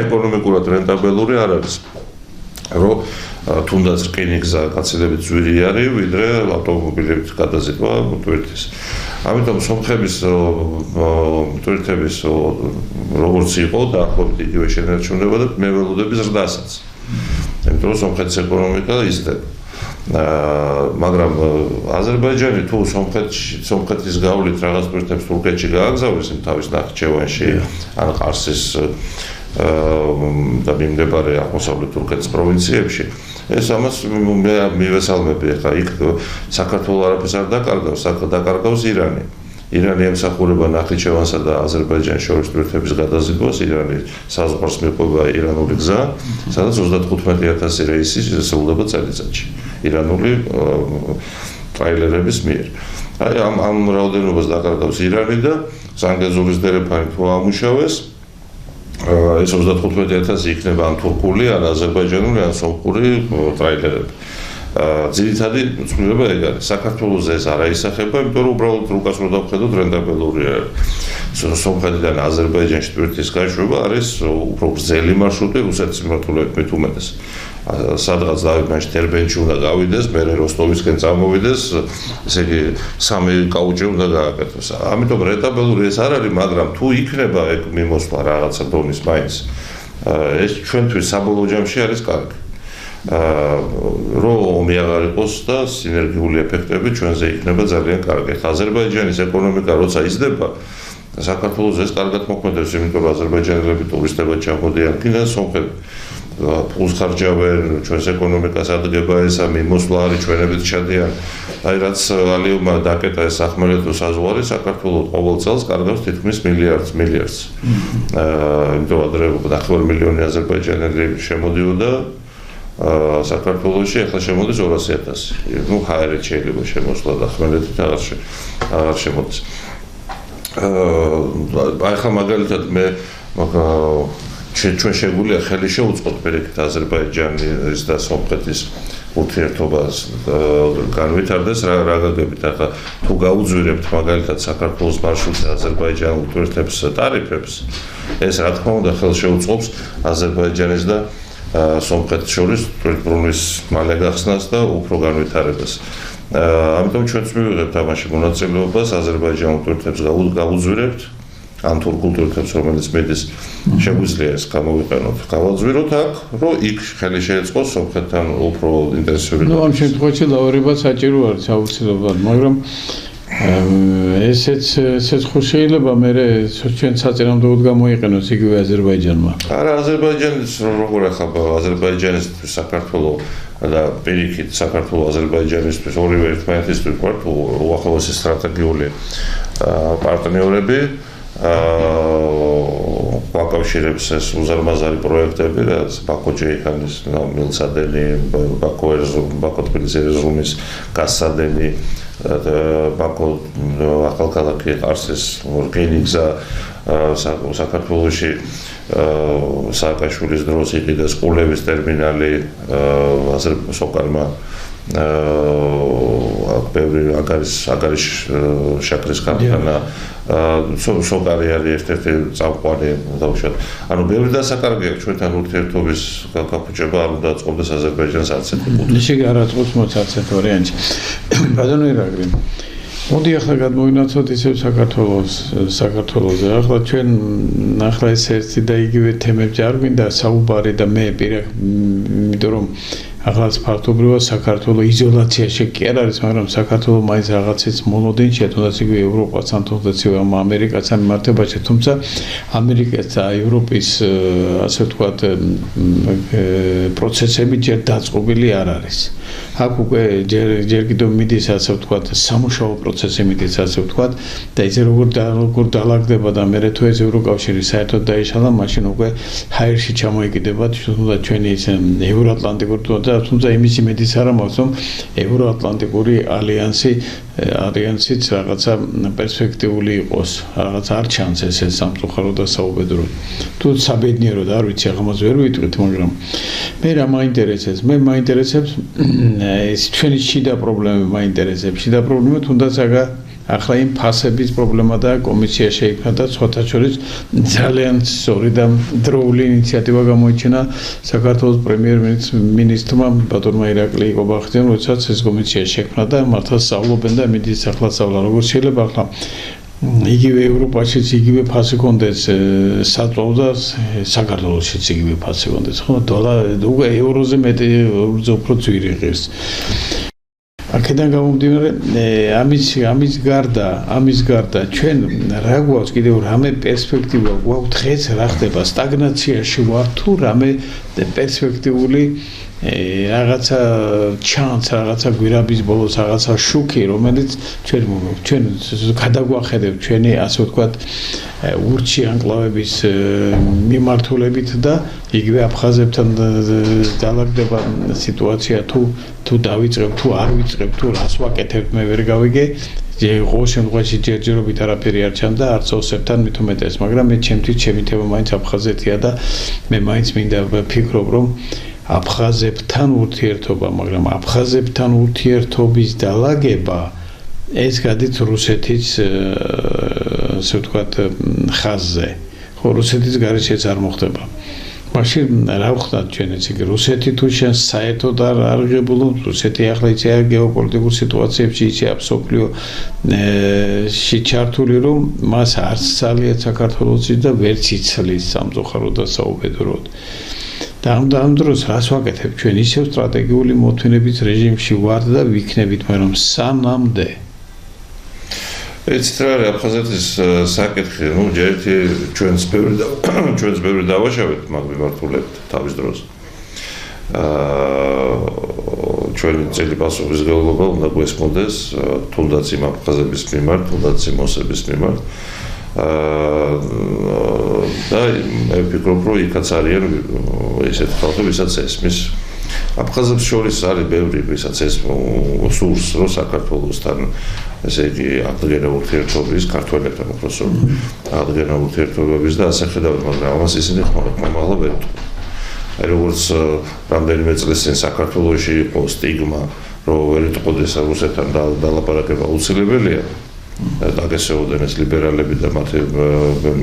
S2: ეკონომიკურად რენტაბელური არ არის. რომ თუნდაც რკინი გზა გაცილებით ძვირი არის, ვიდრე ავტომობილებით გადაზიდვა ტვირთის. ამიტომ სომხების ტვირთების როგორც იყო დაახლოებით იგივე შენარჩუნება და მე ველოდები ზრდასაც. იმიტომ რომ სომხეთის ეკონომიკა იზრდება. მაგრამ აზერბაიჯანი თუ სომხეთის გავლით რაღაც ტვირთებს თურქეთში გააგზავნის თავის ნახიჩევანში ან ყარსის და მიმდებარე აღმოსავლეთ თურქეთის პროვინციებში ეს ამას მე მივესალმები ახლა იქ საქართველოს არაფერს არ დაკარგავს, დაკარგავს ირანი. ირანი ემსახურება ნახიჩევანსა და აზერბაიჯანის შორის ტვირთების გადაზიდვას, ირანი საზღვარს მიყვება ირანული გზა, სადაც 35,000 რეისი შესრულდება წელიწადში ირანული ტრაილერების მიერ. აი ამ რაოდენობას დაკარგავს ირანი და ზანგეზურის დერეფანი თუ ამუშავეს ეს 35,000 იქნება ან თურქული, ან აზერბაიჯანული, ან სომხური ტრაილერები. ძირითადი ცვლილება ეგ არის. საქართველოზე ეს არ აისახება, იმიტომ რომ უბრალოდ რუკას რო დავხედოთ რენტაბელური არის. სომხეთიდან აზერბაიჯანში ტვირთის გაშვება არის უფრო გრძელი მარშრუტი, რუსეთის მიმართულებით მით უმეტეს. სადღაც დავით დერბენჩი უნდა გავიდეს, მერე როსტოვისკენ წამოვიდეს, ესე იგი 3 კაუჭი უნდა გააკეთოს. ამიტომ რენტაბელური ეს არ არის, მაგრამ თუ იქნება ეგ მიმოსვლა რაღაცა დონის მაინც, ეს ჩვენთვის საბოლოო ჯამში არის კარგი. რომ ომი აღარ იყოს და სინერგიული ეფექტები ჩვენზე იქნება ძალიან კარგი. აზერბაიჯანის ეკონომიკა როცა იზრდება, საქართველოს ეს კარგად მოქმედებს, იმიტომ რომ აზერბაიჯანელები ტურისტებად ჩამოდიან კიდე სომხები. ფულს ხარჯავენ, ჩვენს ეკონომიკას ადგება ესა მიმოსვლა არის, ჩვენებით ჩადიან. აი რაც ალიევმა დაკეტა ეს სახმელეთო საზღვარი, საქართველოს ყოველ წელს კარგავს თითქმის მილიარდს. იმიტომ ადრე 9 მილიონი აზერბაიჯანელი შემოდიოდა საქართველოში, ახლა შემოდის 200,000. ნუ ჰაერით შეიძლება შემოსვლა და ხმელეთით აღარ შემოდის. აი ხა მაგალითად მე ჩვენ შეგვიძლია ხელი შეუწყოთ პირიქით აზერბაიჯანის და სომხეთის ურთიერთობას განვითარდეს რა გაგებით. ახლა თუ გაუძვირებთ მაგალითად საქართველოს მარშრუტზე აზერბაიჯანულ ტვირთებს ტარიფებს, ეს რა თქმა უნდა ხელს შეუწყობს აზერბაიჯანის და სომხეთის შორის ტვირთბრუნვის მალე გახსნას და უფრო განვითარებას. ამიტომ ჩვენც მივიღებთ ამაში მონაწილეობას, აზერბაიჯანულ ტვირთებს გავუძვირებთ, ან თურქულ ტვირთებს, რომელიც მედის შეგვიძლია ეს გამოვიყენოთ, გავაძვიროთ აქ, რომ იქ ხელი შეეწყოს სომხეთთან უფრო ინტენსიური.
S1: ნუ ამ შემთხვევაში ლაურება საჭირო არის აუცილებლად, მაგრამ ესეც ხო შეიძლება მე ჩვენ საწინააღმდეგოდ გამოიყენოს იგივე აზერბაიჯანმა.
S2: არა, აზერბაიჯანის როგორ ახლა აზერბაიჯანისთვის საქართველოს და პირიქით საქართველოს აზერბაიჯანისთვის ორივე ერთმანეთისთვის ვართ უახლოესი სტრატეგიული პარტნიორები. ვაკავშირებს ეს უზარმაზარი პროექტები, რაც ბაქო-ჯეიჰანის მილსადენი, ბაქო-თბილისი ერზრუმის გასცადენი, ბაქო ახალქალაქი ყარსის რკინი გზა საქართველოში სააკაშვილის დროს იყიდეს ყულევის ტერმინალი სოკარმა ბევრი აგარის შაქრის ქარხანა, სოკარი არის ერთ-ერთი წამყვანი დავუშვათ. ანუ ბევრი დასაკარგი აქვს ჩვენთან ურთიერთობის გაფუჭება არ უნდა წყობდეს აზერბაიჯანს არც ერთი კუთხე.
S1: ისე არ აწყობს მოც ერთ ვარიანტი. ბატონო ირაკლი. მოდი ახლა გადმოვინაცოთ ისევ საქართველოზე. ახლა ჩვენ ახლა ეს ერთი და იგივე თემებზე არ გვინდა საუბარი და მე იმიტომ რომ ახლა ფაქტობრივად საქართველოს იზოლაციაში კი არ არის, მაგრამ საქართველოს მაინც რაღაცის მონოდენშია, თუნდაც იგივე ევროპასთან, თუნდაც ამერიკასთან მიმართებაში, თუმცა ამერიკას და ევროპის ასე ვთქვათ პროცესები ჯერ დაწყობილი არ არის. აქ უკვე ჯერ კიდევ მიდის ასე ვთქვათ სამუშაო პროცესი მიდის ასე ვთქვათ და ისე როგორ დაალაგდება და მე თუ ეს ევროკავშირი საერთოდ დაიშალა, მაშინ უკვე ჰაერში ჩამოიკიდება თუნდაც ჩვენი ეს ევროატლანტიკური თუმცა იმის იმედის არ მაქვს, რომ ევროატლანტიკური ალიანსიც რაღაცა პერსპექტიული იყოს, რაღაც არ ჩანს ეს სამწუხარო და საუბედური. თუ საბედნიეროდ არ ვიცი, აღმოს ვერ ვიტყვით, მაგრამ მე რა მაინტერესებს? მე მაინტერესებს ეს ჩვენი შიდა პრობლემები მაინტერესებს. შიდა პრობლემა თუნდაც ახლა იმ ფასების პრობლემა და კომისია შეიქმნა და სხვათა შორის ძალიან სწორი და დროული ინიციატივა გამოიჩინა საქართველოს პრემიერ-მინისტრმა ბატონმა ირაკლი იკობახიძემ, როდესაც ეს კომისია შექმნა და მართლა სწავლობენ და მიდის ახლა სწავლა. როგორ შეიძლება ახლა იგივე ევროპაშიც იგივე ფასი კონდეს საწვავ და საქართველოშიც იგივე ფასი კონდეს. ხო, უკვე ევროზე მეტი უფრო ძვირი ღირს. აქედან გამომდინარე, ამის გარდა ჩვენ რა გვაქვს კიდევ რამე პერსპექტივა გვაქვს დღეს რა ხდება სტაგნაციაში ვარ თუ რამე პერსპექტიული რაღაცა ჩანს, რაღაცა გვირაბის ბოლოს რაღაცა შუქი, რომელიც ჩვენ გადაგვახედებ ჩვენი ასე ვთქვათ ურჩი ანკლავების მიმართულებით და იგივე აფხაზებთან დაალაგდება სიტუაცია თუ დავიწყებ თუ არ ვიწყებ თუ რას ვაკეთებ მე ვერ გავიგე ყოველ შემთხვევაში ჯერჯერობით არაფერი არ ჩანდა არც ოსებთან მით უმეტეს, მაგრამ მე ჩემთვის ჩემი თემა მაინც აფხაზეთია და მე მაინც მინდა ვფიქრობ რომ აფხაზებთან ურთიერთობა, მაგრამ აფხაზებთან ურთიერთობის დალაგება ეს გადით რუსეთის ასე ვთქვათ ხაზზე. ხო, რუსეთის გარეშეც არ მოხდება. მაშინ რა ვხდათ ჩვენ ეს იგი რუსეთი თუ შენ საერთოდ არ აღებულო რუსეთი ახლა იცი გეოპოლიტიკურ სიტუაციებში იცი აბსოლუტო შეჩართული რომ მას არც ძალიან საქართველოსი და ვერც იცლის სამწუხაროდ და საუბედუროდ. და ამ დროს რას ვაკეთებ ჩვენ ისევ სტრატეგიული მოთმინების რეჟიმში ვართ და ვიქნებით, მაგრამ სანამდე
S2: ეს რა აფხაზეთის საკითხი, ну, ჯერეთი ჩვენს ბევრი დავაშავეთ მაგ მიმართულებით თავის დროს. ჩვენი წელი პასუხისმგებლობა უნდა გვესმოდეს თუნდაც იმ აფხაზების მიმართ, თუნდაც იმ ოსების მიმართ. და მე ვფიქრობ, რომ იქაც არიან ესეთ ხალხები, ვისაც ესმის. აფხაზებს შორის არის ბევრი, ვისაც ეს სურს, რომ საქართველოსთან ესე იგი აღდგენა ურთიერთობის, ქართველებთან უბრალოდ აღდგენა ურთიერთობების და ასე ხედავთ, მაგრამ ამას ისინი ხმამაღლა ვერ იტყვიან. აი როგორც რამდენიმე წლის წინ საქართველოში იყო სტიგმა, რომ ვერ იტყოდეს რუსეთთან დალაპარაკება აუცილებელია. დაგესეოდნენ ეს ლიბერალები და მათი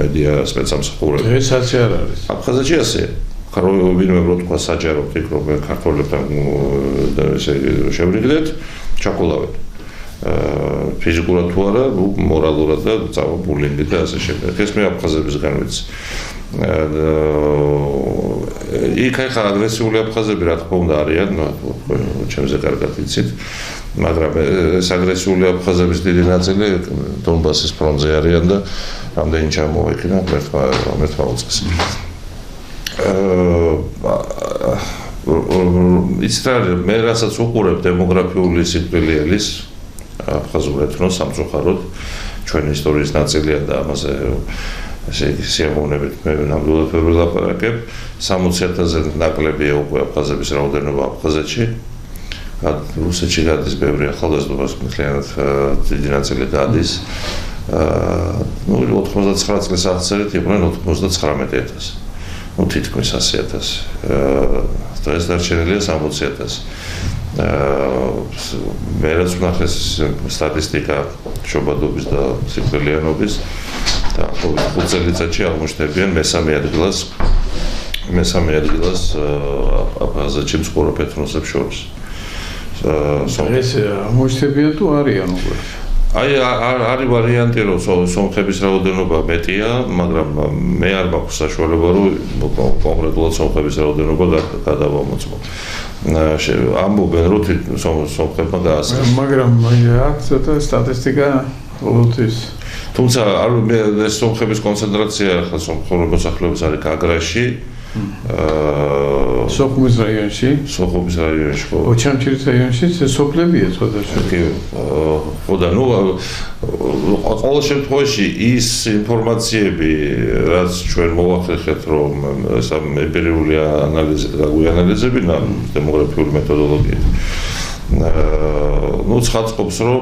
S2: მედია სპეცსამსახურები.
S1: ესაც არ არის.
S2: აფხაზეთში ასეა. ვინმე რო თქვა საჯარო ფიქრობ ქართველებთან ესე შევრიგდეთ, ჩაკოლავეთ. ფიზიკურად თუ არა, მორალურად და ბულინგი და ასე შემდეგ. ეს მე აფხაზებისგან ვიცი. იქ ახლა აგრესიული აფხაზები რა თქმა უნდა არიან, ჩემზე კარგად იცით, მაგრამ ეს აგრესიული აფხაზების დიდი ნაწილი დონბასის ფრონტზე არიან და რამდენი ჩამოვექინა ღმერთმა უწყეს. მე რასაც უყურებ დემოგრაფიული სიკვდილიელის აფხაზურ ეთნოს სამწუხაროდ ჩვენი ისტორიის ნაწილია და ამაზე ესე იგი სიამოვნებით მე ნამდვილად ვერ ვლაპარაკებ 60,000-ზე ნაკლებია უკვე აფხაზების რაოდენობა აფხაზეთში რუსეთში გადის ბევრი ახალგაზრდობა მთლიანად დიდი ნაწილი გადის 99 წლის აღწერით იყვნენ 99,000 თითქმის 100,000 დღეს დარჩენილია 60,000 მე რაც ვნახეს სტატისტიკა შობადობის და სიკვდილიანობის და 5 წელიწადში აღმოჩნდებიან მესამე ადგილას აფხაზეთში მცხოვრებ ეთნოსებს შორის.
S1: ეს აღმოჩნდებიან თუ არიან უკვე?
S2: არის ვარიანტი, რომ სომხების რაოდენობა მეტია, მაგრამ მე არ მაქვს საშუალება, რომ კონკრეტულად სომხების რაოდენობა გადავამოწმო. ამბობენ, რომ სომხებმა გაასწრეს.
S1: მაგრამ აქვს სტატისტიკა ყოველთვის.
S2: თუმცა ეს სომხების კონცენტრაცია ახლა სომხური მოსახლეობის არის გაგრაში.
S1: სოხუმის რაიონში,
S2: ხო.
S1: ოჩამჩირის რაიონში სოფლებია სხვადასხვა.
S2: ხო და ყოველ შემთხვევაში ის ინფორმაციები, რაც ჩვენ მოვახერხეთ, რომ ეს ემპირიული ანალიზით გაგვიანალიზებინა დემოგრაფიული მეთოდოლოგიით. ცხადყოფს, რომ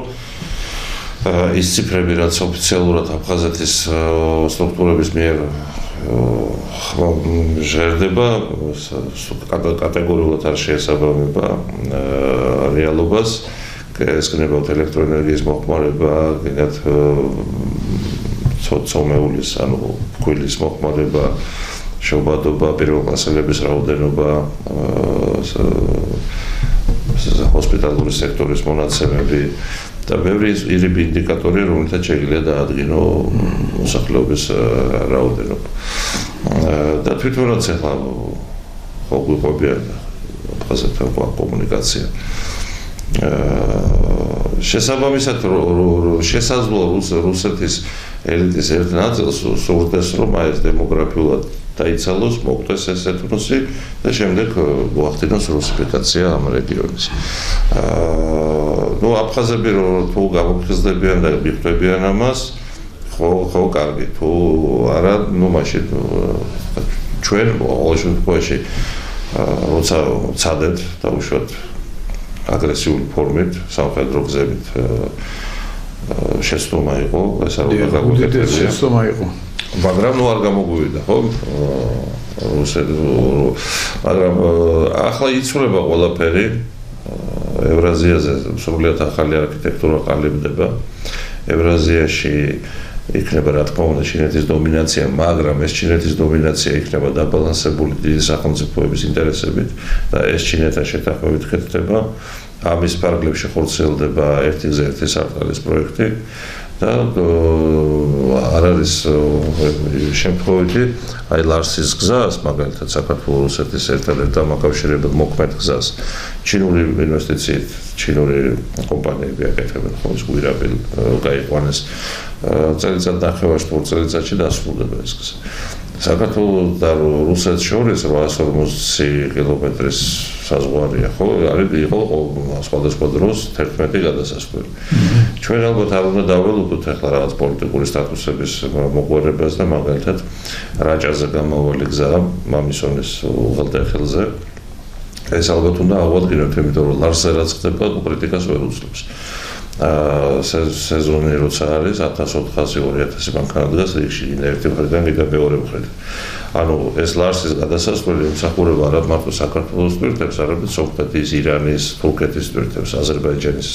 S2: ის ციფრები, რაც ოფიციალურად აფხაზეთის სტრუქტურების მიერ ჟერდება, კატეგორიულად არ შეესაბამება რეალობას. ეს გნებავთ ელექტროენერგიის მოხმარება, გინდათ ცოცხლმეულის, ანუ ფქვილის მოხმარება, შობადობა, პირველკლასელების რაოდენობა, ჰოსპიტალური სექტორის მონაცემები და ბევრი ირიბი ინდიკატორი, რომელთაც შეიძლება დაადგინო მოსახლეობის რაოდენობა. და თვითონაც ახლა გვიყვებიან აფხაზეთთან კომუნიკაცია. შესაბამისად, შესაძლოა რუსეთის ელიტის ერთ ნაწილს სურდეს, რომ ეს დემოგრაფიულად დაიცალოს, მოკვდეს ეს ეთნოსი და შემდეგ მოახდინოს რუსიფიკაცია ამ რეგიონის. აფხაზები თუ გამოფხიზდებიან და მიხვდებიან ამას, ხო, კარგი, თუ არა, მაშინ ჩვენ ყოველ შემთხვევაში როცა ვცადეთ დაუშვათ აგრესიული ფორმით, სამხედრო გზებით შეცდომა იყო, ეს არ უნდა გაგვეკეთებია.
S1: შეცდომა იყო.
S2: მაგრამ არ გამოგვივიდა, ხო? მაგრამ ახლა იცვლება ყველაფერი. ევრაზიაზე სრულიად ახალი არქიტექტურა ყალიბდება. ევრაზიაში იქნება რა თქმა უნდა ჩინეთის დომინაცია, მაგრამ ეს ჩინეთის დომინაცია იქნება დაბალანსებული დიდი სახელმწიფოების ინტერესებით და ეს ჩინეთთან შეთანხმებით ხდება. ამის ფარგლებში ხორციელდება ერთი გზა ერთი სარტყელის პროექტი და არ არის შემთხვევითი აი ლარსის გზას, მაგალითად საქართველოს-რუსეთის ერთადერთ დამაკავშირებელ მოქმედ გზას ჩინური ინვესტიციით ჩინური კომპანიები აკეთებენ, ხო ის გვირაბი გაიყვანეს წელიწად ნახევარში, 2 წელიწადში დასრულდება ეს გზა. საქართველოს და რუსეთს შორის 840 კილომეტრის საზღვარია, ხო? იყო სხვადასხვა დროს 11 გადასასვლელი. ჩვენ ალბათ არ უნდა დაველოდოთ ახლა რაღაც პოლიტიკური სტატუსების მოგვარებას და მაგალითად რაჭაზე გამავალი გზა მამისონის უღელტეხილზე. ეს ალბათ უნდა აღვადგინოთ, იმიტომ რომ ლარსზე რაც ხდება, კრიტიკას ვერ უძლებს. სეზონი როცა არის 1400-2000 მანქანა დგას რიგში, ერთი მხრიდან კიდე მეორე მხრიდან. ანუ ეს ლარსის გადასასვლელი ემსახურება არა მარტო საქართველოს ტვირთებს, არამედ სომხეთის, ირანის, თურქეთის ტვირთებს, აზერბაიჯანის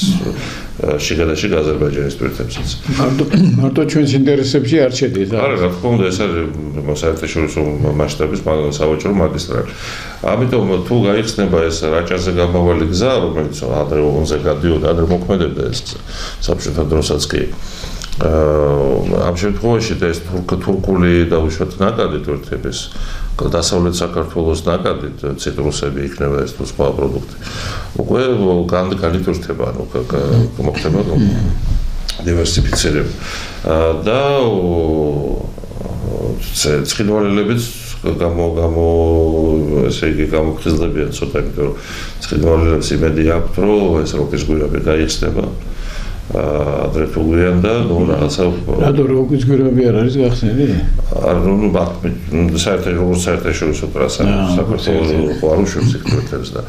S2: შიგადაში აზერბაიჯანის ტვირთებსაც.
S1: მარტო ჩვენს ინტერესებში არ შედის.
S2: არა, რა თქმა უნდა, ეს არის საერთაშორისო მასშტაბის სავაჭრო მაგისტრალი. ამიტომ თუ გაიხსნება ეს რაჭაზე გამავალი გზა, რომელიც ადრე ონზე გადიოდა, ადრე მოქმედებდა ეს გზა, საბჭოთა დროსაც კი. ამ შემთხვევაში ეს თურქული დაუშვათ ნაკადი ტვირთების დასავლეთ საქართველოს ნაკადი ციტრუსები იქნება ეს თუ სხვა პროდუქტი. უკვე განიტვირთება, ანუ მოხდება დივერსიფიცირება და ცხინვალელებიც ესე იგი გამოფხიზლებიან ცოტა, იმიტომ რომ ცხინვალელებს იმედი აქვთ, რომ ეს როკის გვირაბი გაიხსნება. ადრე თუ გვიან და რაღაცა
S1: რატო როკის გვირაბი არ არის გახსნილი? საერთაშორისო ტრასა საქართველოს არ უშვებს ტვირთებს და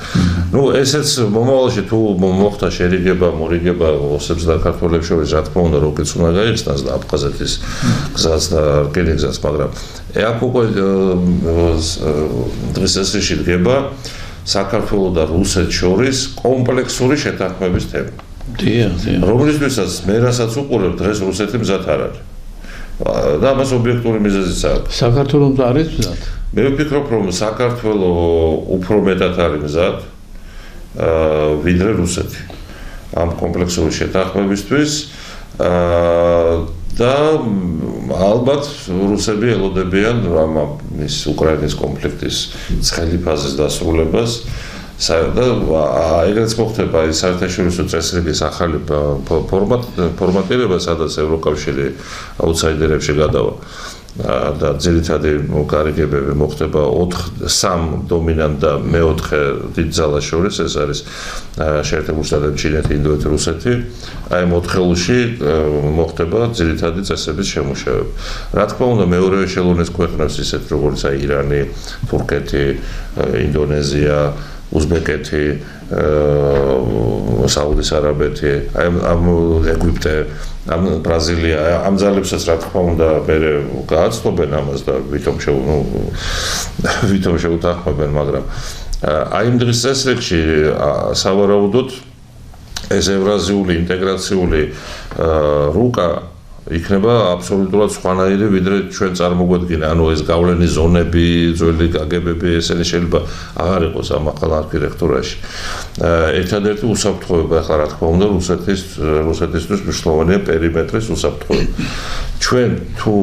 S1: ესეც მომავალში თუ მოხდა შერიგება, მორიგება ოსებს და ქართველებს შორის, რა თქმა უნდა როკიც უნდა გაიხსნას და აფხაზეთის გზაც და რკინიგზაც, მაგრამ აქ უკვე დღეს ეს ნიშნდება
S2: საქართველოს და რუსეთს შორის კომპლექსური შეთანხმების თემა. რომლისთვისაც მე რასაც უყურებ დღეს რუსეთი მზად არ არის. და ამას ობიექტური მიზეზიც აქვს.
S1: საქართველოს არის მზად.
S2: მე ვფიქრობ, რომ საქართველოს უფრო მეტად არის მზად ვიდრე რუსეთი. ამ კომპლექსური შეთანხმებისთვის და ალბათ რუსები ელოდებიან ამ ის უკრაინის კონფლიქტის ცხელი ფაზის დასრულებას და ეგრეც მოხდება ის საერთაშორისო წესრიგის ახალი ფორმატირება, სადაც ევროკავშირი აუთსაიდერებში გადავა და ძირითადი გარიგებები მოხდება 3 დომინანტ და მეოთხე დიდ ძალას შორის, ეს არის შეერთებული შტატები, ჩინეთი, ინდოეთი, რუსეთი. აი 4-ში მოხდება ძირითადი წესების შემუშავება. რა თქმა უნდა, მეორე ეშელონის ქვეყნებს ისეთ როგორც ირანი, თურქეთი, ინდონეზია, უზბეკეთი, საუდის არაბეთი, ამ ეგვიპტე, ამ ბრაზილია, ამ ძალებსაც რა თქმა უნდა მე გააცნობენ ამას და ვითომ შეუთანხმებენ, მაგრამ აი იმ დღის წესრიგში სავარაუდოდ ეს ევრაზიული ინტეგრაციული რუკა იქნება აბსოლუტურად სხვანაირი ვიდრე ჩვენ წარმოგვედგინა, ანუ ეს გავლენის ზონები, ძველი კგბ-ები, ესენი შეიძლება აღარ იყოს ამ ახალ არქიტექტურაში. ერთადერთი უსაფრთხოება ახლა რა თქმა უნდა რუსეთისთვის მნიშვნელოვანია პერიმეტრის უსაფრთხოება. ჩვენ თუ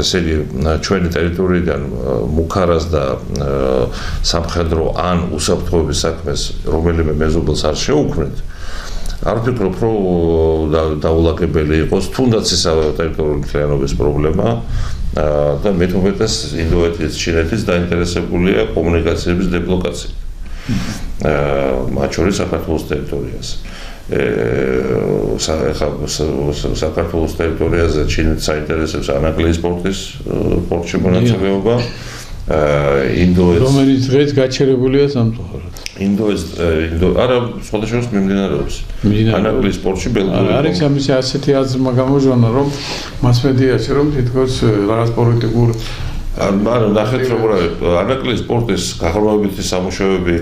S2: ესე იგი ჩვენი ტერიტორიიდან მუქარას და სამხედრო ან უსაფრთხოების საქმეს რომელიმე მეზობელს არ შეუქმნით, არ ვფიქრობ, რომ დაულაგებელი იყოს თუნდაც ის ტერიტორიული მთლიანობის პრობლემა და მე თვითონ ინდოეთის, ჩინეთის დაინტერესებულია კომუნიკაციების დებლოკაციით. მათ შორის საქართველოს ტერიტორიაზე. საქართველოს ტერიტორიაზე ჩინეთს საინტერესებს ანაკლიის პორტში მონაწილეობა.
S1: რომელიც დღეს გაჩერებულია სამწუხაროდ.
S2: არა, სხვადასხვა მიმდინარეობს. ანაკლიის პორტში ბელგიური.
S1: არის ამის ასეთი აზრმა გამოჟონა, რომ მასმედიაში რომ თითქოს რაღაც პოლიტიკურ
S2: მაგრამ ნახეთ როგორ არის ანაკლიის პორტის გაღრმავებითი სამუშაოები,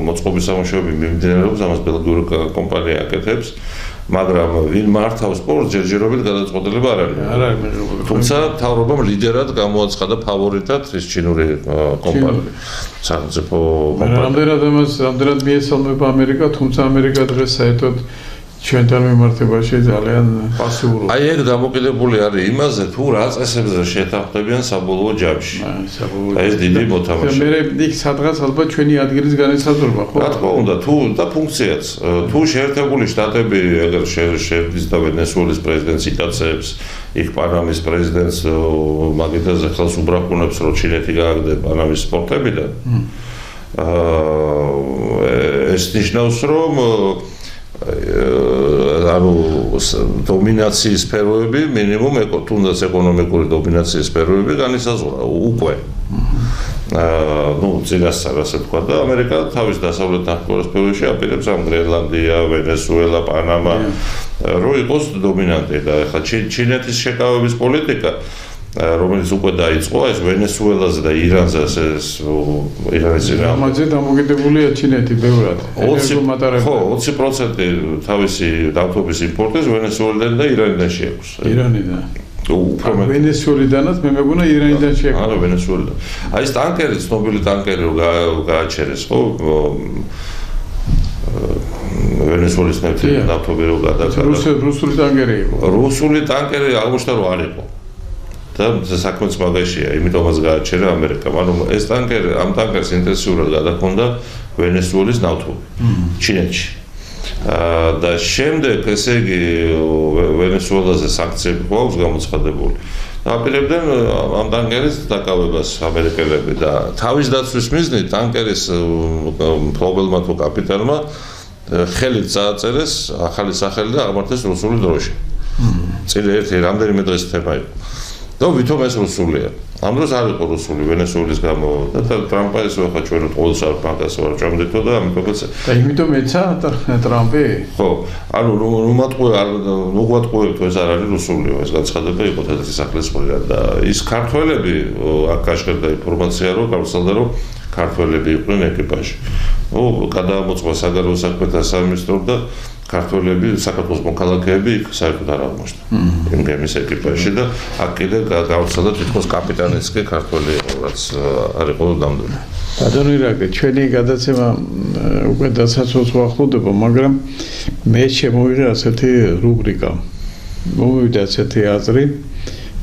S2: მოწყობის სამუშაოები მიმდინარეობს, ამას ბელგიური კომპანია აკეთებს. მაგრამ ვინ მართავს პორტს ჯერჯერობით გადაწყვეტილება არ არის. თუმცა მთავრობამ ლიდერად გამოაცხადა ფავორიტად ის ჩინური კომპანია. სახელმწიფო კომპანია.
S1: რამდენად მიესალმება ამერიკა, თუმცა ამერიკა დღეს საერთოდ ჩვენთან მიმართებაში ძალიან პასიურია.
S2: აი ეგ დამოკიდებული არის იმაზე, თუ რა წესებზე შეთანხმდებიან საბოლოო ჯამში. ეს დიდი მოთამაშე.
S1: მე იქ სადღაც ალბათ ჩვენი ადგილის განესაზღვრება, ხო?
S2: რა თქმა უნდა, თუ და ფუნქციაც. თუ შეერთებული შტატები ეგრე შეერთის და ვენესუელის პრეზიდენტს იტაცებს, იქ პანამის პრეზიდენტს მაგიდაზე ხელს უბრაყუნებს, რომ ჩინეთი გააგდე პანამის პორტებიდან. ეს ნიშნავს, რომ ანუ დომინაციის სფეროები მინიმუმ თუნდაც ეკონომიკური დომინაციის სფეროები განისაზღვრა უკვე. წინასწარ ასე თქვა და ამერიკა თავის დასავლეთ ნახევარსფეროს სფეროში აპირებს ამ გრენლანდია, ვენესუელა, პანამა რო იყოს დომინანტი და ახლა ჩინეთის შეკავების პოლიტიკა რომელიც უკვე დაიწყო ეს ვენესუელაზე და ირანზე ირანის
S1: ამაზე დამოკიდებულია ჩინეთი ბევრად.
S2: 20% თავისი ნავთობის იმპორტის ვენესუელიდან და ირანიდან შეაქვს.
S1: ირანიდან. ვენესუელიდანაც მე მეგონა ირანიდან შეაქვს.
S2: არა ვენესუელიდან. აი ეს ტანკერი, ცნობილი ტანკერი რო გააჩერეს, ხო? ვენესუელის ნავთობი რო გადაგა.
S1: რუსული ტანკერი იყო.
S2: რუსული ტანკერი აღმოჩნდა რომ არ იყო. და საქმეც მაგაშია, იმიტომაც გააჩერა ამერიკამ. ანუ ეს ტანკერი, ამ ტანკერს ინტენსიურად გადაქონდა ვენესუელის ნავთობი ჩინეთში. და შემდეგ, ესე იგი, ვენესუელაზე სანქციები გვაქვს გამოცხადებული. აპირებდნენ ამ ტანკერის დაკავებას ამერიკელები და თავის დაცვის მიზნით ტანკერის მფლობელმა თუ კაპიტანმა ხელით წააწერეს ახალი სახელი და აღმართეს რუსული დროშა. წინ ერთი რამდენიმე დღის თემა იყო. და ვითომ ეს რუსულია. ამ დროს არ იყო რუსული ვენესუელის გამო და ტრამპა ეს ხა ჩვენ ყოველ საფრანგეთს ვარ ჭამდეთო და ამიტომაც
S1: და იმიტომ ეცა ტრამპი?
S2: ხო, ანუ ნუგვატყუებთ ეს არ არის რუსული, ეს განცხადება იყო თეთრი სახლის მხრიდან და ის ქართველები აქ გაშერდა ინფორმაცია რომ გავრცელდა რომ ქართველები იყვნენ ეკიპაჟი. გადაამოწყვა საგარეო საქმეთა სამინისტრომ და ქართველები, საქართველოს მოქალაქეები იქ საერთოდ არ აღმოჩნდა. იმ გემის ეკიპაჟში და აქ კიდე გავრცელდა თითქოს კაპიტანიც კი ქართველი იყო, რაც არ იყო ნამდვილი.
S1: ბატონო ირაკლი, ჩვენი გადაცემა უკვე დასასრულს ახლოვდება, მაგრამ მე შემოვიღე ასეთი რუბრიკა. მომივიდა ასეთი აზრი,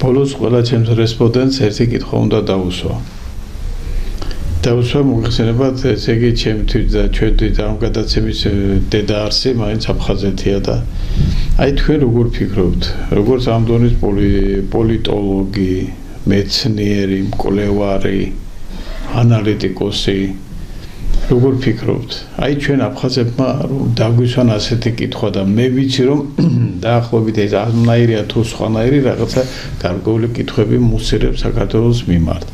S1: ბოლოს ყველა ჩემს რესპონდენტს ერთი კითხვა უნდა დაუსვა. დაუსვა მოიხსენებათ, ესე იგი ჩემთვის და ჩვენთვის ამ გადაცემის დედაარსი მაინც აფხაზეთია და აი თქვენ როგორ ფიქრობთ, როგორც ამ დონის პოლიტოლოგი, მეცნიერი, მკვლევარი, ანალიტიკოსი, როგორ ფიქრობთ? აი ჩვენ აფხაზებმა რომ დაგვისვან ასეთი კითხვა და მე ვიცი რომ დაახლოებით ეს ამნაირია თუ სხვანაირი რაღაცა გარკვეული კითხვები მუსირებს საქართველოს მიმართ.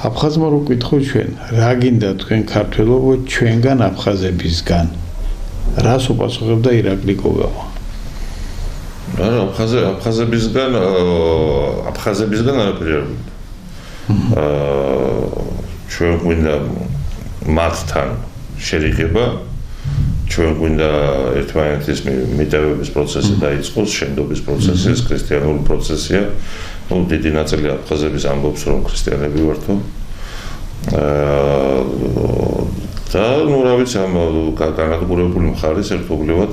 S1: აფხაზმა რო კითხო ჩვენ, რა გინდა თქვენ ქართველობო ჩვენგან აფხაზებისგან? რას უპასუხებდა ირაკლი კოგავა?
S2: არა, აფხაზებისგან არაფერი არ გვინდა. ჩვენ გვინდა მათთან შერიგება, ჩვენ გვინდა ერთმანეთის მიტევების პროცესი დაიწყოს, შენდობის პროცესი, ეს ქრისტიანული პროცესია. დიდი ნაწილი აფხაზების ამბობს, რომ ქრისტიანები ვართო. და რა ვიცი, ამ განადგურებული მხარის ერთობლივად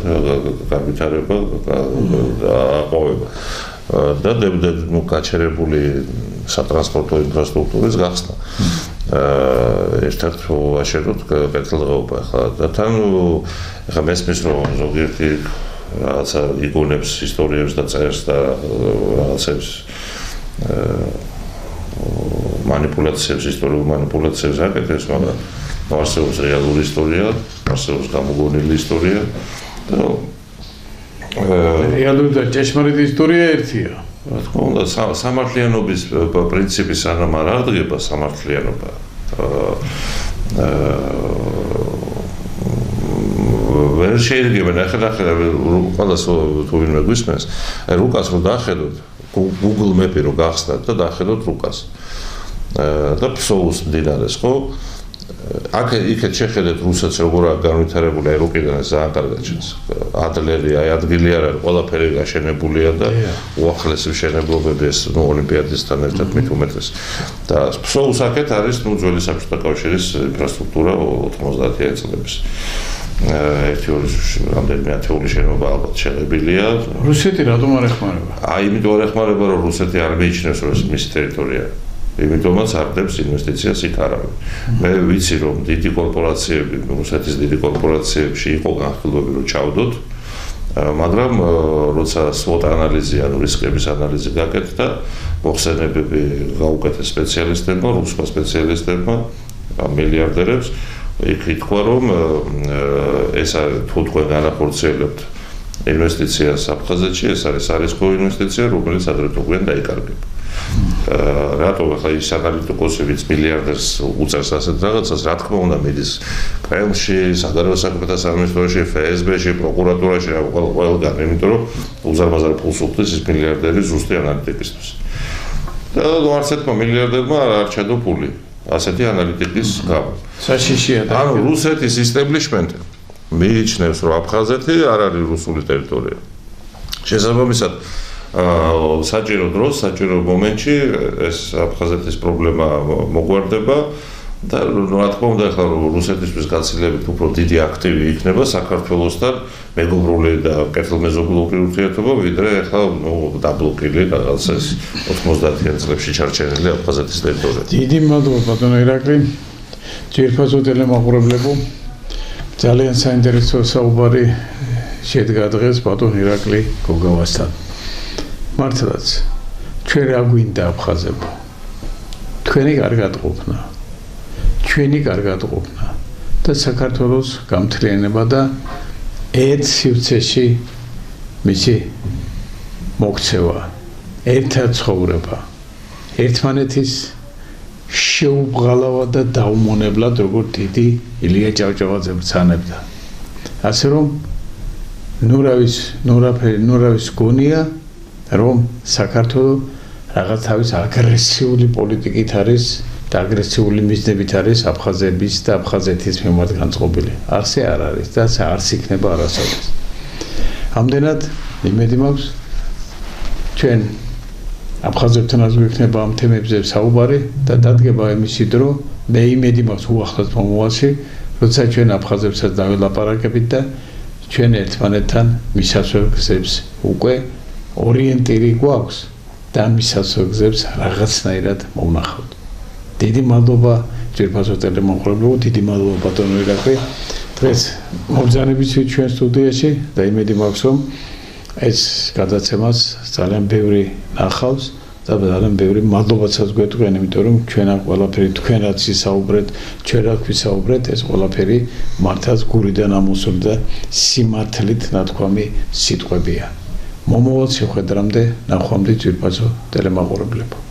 S2: განვითარება და აყვავება. და გაჩერებული სატრანსპორტო ინფრასტრუქტურის გახსნა. ერთ-ერთ ვაშეროთ კეთილდღეობა ახლა და თან ახლა მესმის რომ ზოგიერთი რაღაცა იგონებს ისტორიებს და წერს და რაღაცებს მანიპულაციებს, ისტორიულ მანიპულაციებს აკეთებს, მაგრამ არსებობს რეალური ისტორია, არსებობს გამოგონილი ისტორია და
S1: რეალური და ჭეშმარიტი ისტორია ერთია.
S2: რა თქმა უნდა, სამართლიანობის პრინციპი სანამ არ აღდგება სამართლიანობა. ვერ შეიძლება ნახე ყველას თუ ვინმე გვისმენს, რუკას რო დახედოთ, Google Map-ი რო გახსნათ და დახედოთ რუკას. და ფსოუს მდინარეს, ხო? იქეთ შეხედეთ რუსეთს როგორ განვითარებული, აი რუკიდან ძალიან კარგად ჩანს. ადლერი, აი ადგილი არ არის, ყველაფერი გაშენებულია და უახლესი მშენებლობები ეს ოლიმპიადისთან ერთად მით უმეტეს. და ფსოუს აქეთ არის ძველი საბჭოთა კავშირის ინფრასტრუქტურა 90-იანი წლების. ერთი-ორი რამდენიმე ათეული შენობა ალბათ შეღებილია.
S1: რუსეთი რატომ არ ეხმარება?
S2: აი იმიტომ არ ეხმარება, რომ რუსეთი არ მიიჩნევს, რომ ეს მისი ტერიტორია. იმიტომაც არდებს ინვესტიციას იქ არავინ. მე ვიცი რომ დიდი კორპორაციები, რუსეთის დიდი კორპორაციებში იყო განხილვები რომ ჩავდოთ, მაგრამ როცა SWOT ანალიზი, ანუ რისკების ანალიზი გაკეთდა, მოხსენებები გაუკეთეს სპეციალისტებმა, რუსკა სპეციალისტებმა, მილიარდერებს, იქ ითქვა რომ ეს თუ თქვენ განახორციელებთ ინვესტიციას აფხაზეთში, ეს არის არისკოვი ინვესტიცია, რომელიც ადრე თუ გვიან დაიკარგება. რატო ახლა ის ანალიტიკოსებიც მილიარდერს უწევს ასეთ რაღაცას, რა თქმა უნდა მიდის კრემლში, საგარეო საქმეთა სამინისტროში, FSB-ში, პროკურატურაში, ყველგან, იმიტომ რომ უზარმაზარ ფულს უხდის ის მილიარდერი ზუსტი ანალიტიკისთვის. და არც ერთმა მილიარდერმა არ არჩადო ფული ასეთი ანალიტიკის გამო.
S1: საშიშია და
S2: ანუ რუსეთის ისტებლიშმენტი მიიჩნევს რომ აფხაზეთი არ არის რუსული ტერიტორია. შესაბამისად საჭირო დროს, საჭირო მომენტში ეს აფხაზეთის პრობლემა მოგვარდება და რა თქმა უნდა ახლა რუსეთისთვის გაცილებით უფრო დიდი აქტივი იქნება საქართველოსთან მეგობრული და კეთილმეზობლური ურთიერთობა, ვიდრე ახლა დაბლოკილი რაღაც ეს 90-იან წლებში ჩარჩენილი აფხაზეთის ტერიტორია.
S1: დიდი მადლობა ბატონო ირაკლი. ძირფასო ტელემაყურებლებო, ძალიან საინტერესო საუბარი შედგა დღეს ბატონ ირაკლი გოგავასთან. მართლაც ჩვენ რა გვინდა აფხაზებო? თქვენი კარგად ყოფნა, ჩვენი კარგად ყოფნა და საქართველოს გამთლიანება და ერთ სივრცეში მისი მოქცევა, ერთად ცხოვრება, ერთმანეთის შეუბღალავად და დაუმონებლად, როგორც დიდი ილია ჭავჭავაძე ბრძანებდა. ასე რომ ნურავის გონია რომ საქართველოს რაღაც თავის აგრესიული პოლიტიკით არის და აგრესიული მიზნებით არის აფხაზების და აფხაზეთის მიმართ განწყობილი. არსი არ არის და არც იქნება არასოდეს. ამდენად იმედი მაქვს ჩვენ აფხაზებთანაც გვექნება ამ თემებზე საუბარი და დადგება იმისი დრო, მე იმედი მაქვს უახლოეს მომავალში, როცა ჩვენ აფხაზებსაც დაველაპარაკებით და ჩვენ ერთმანეთთან მისასვლელ გზებს უკვე ორიენტირი გვაქვს და მისასვლელ გზებს რაღაცნაირად მოვნახავთ. დიდი მადლობა ძვირფასო ტელემოხმარებლებო, დიდი მადლობა ბატონო ირაკლი. დღეს მობრძანებით ჩვენ სტუდიაში და იმედი მაქვს რომ ეს გადაცემას ძალიან ბევრი ნახავს და ძალიან ბევრი მადლობაცაც გვეტყვიან, იმიტომ რომ ჩვენ აქ ყველაფერი თქვენ რაც ისაუბრეთ, ჩვენ რაც ვისაუბრეთ, ეს ყველაფერი მართლაც გურიდან ამოსული და სიმართლით ნათქვამი სიტყვებია. მომავალ შეხვედრამდე ნახვამდის ძვირფასო ტელემოხმარებლებო.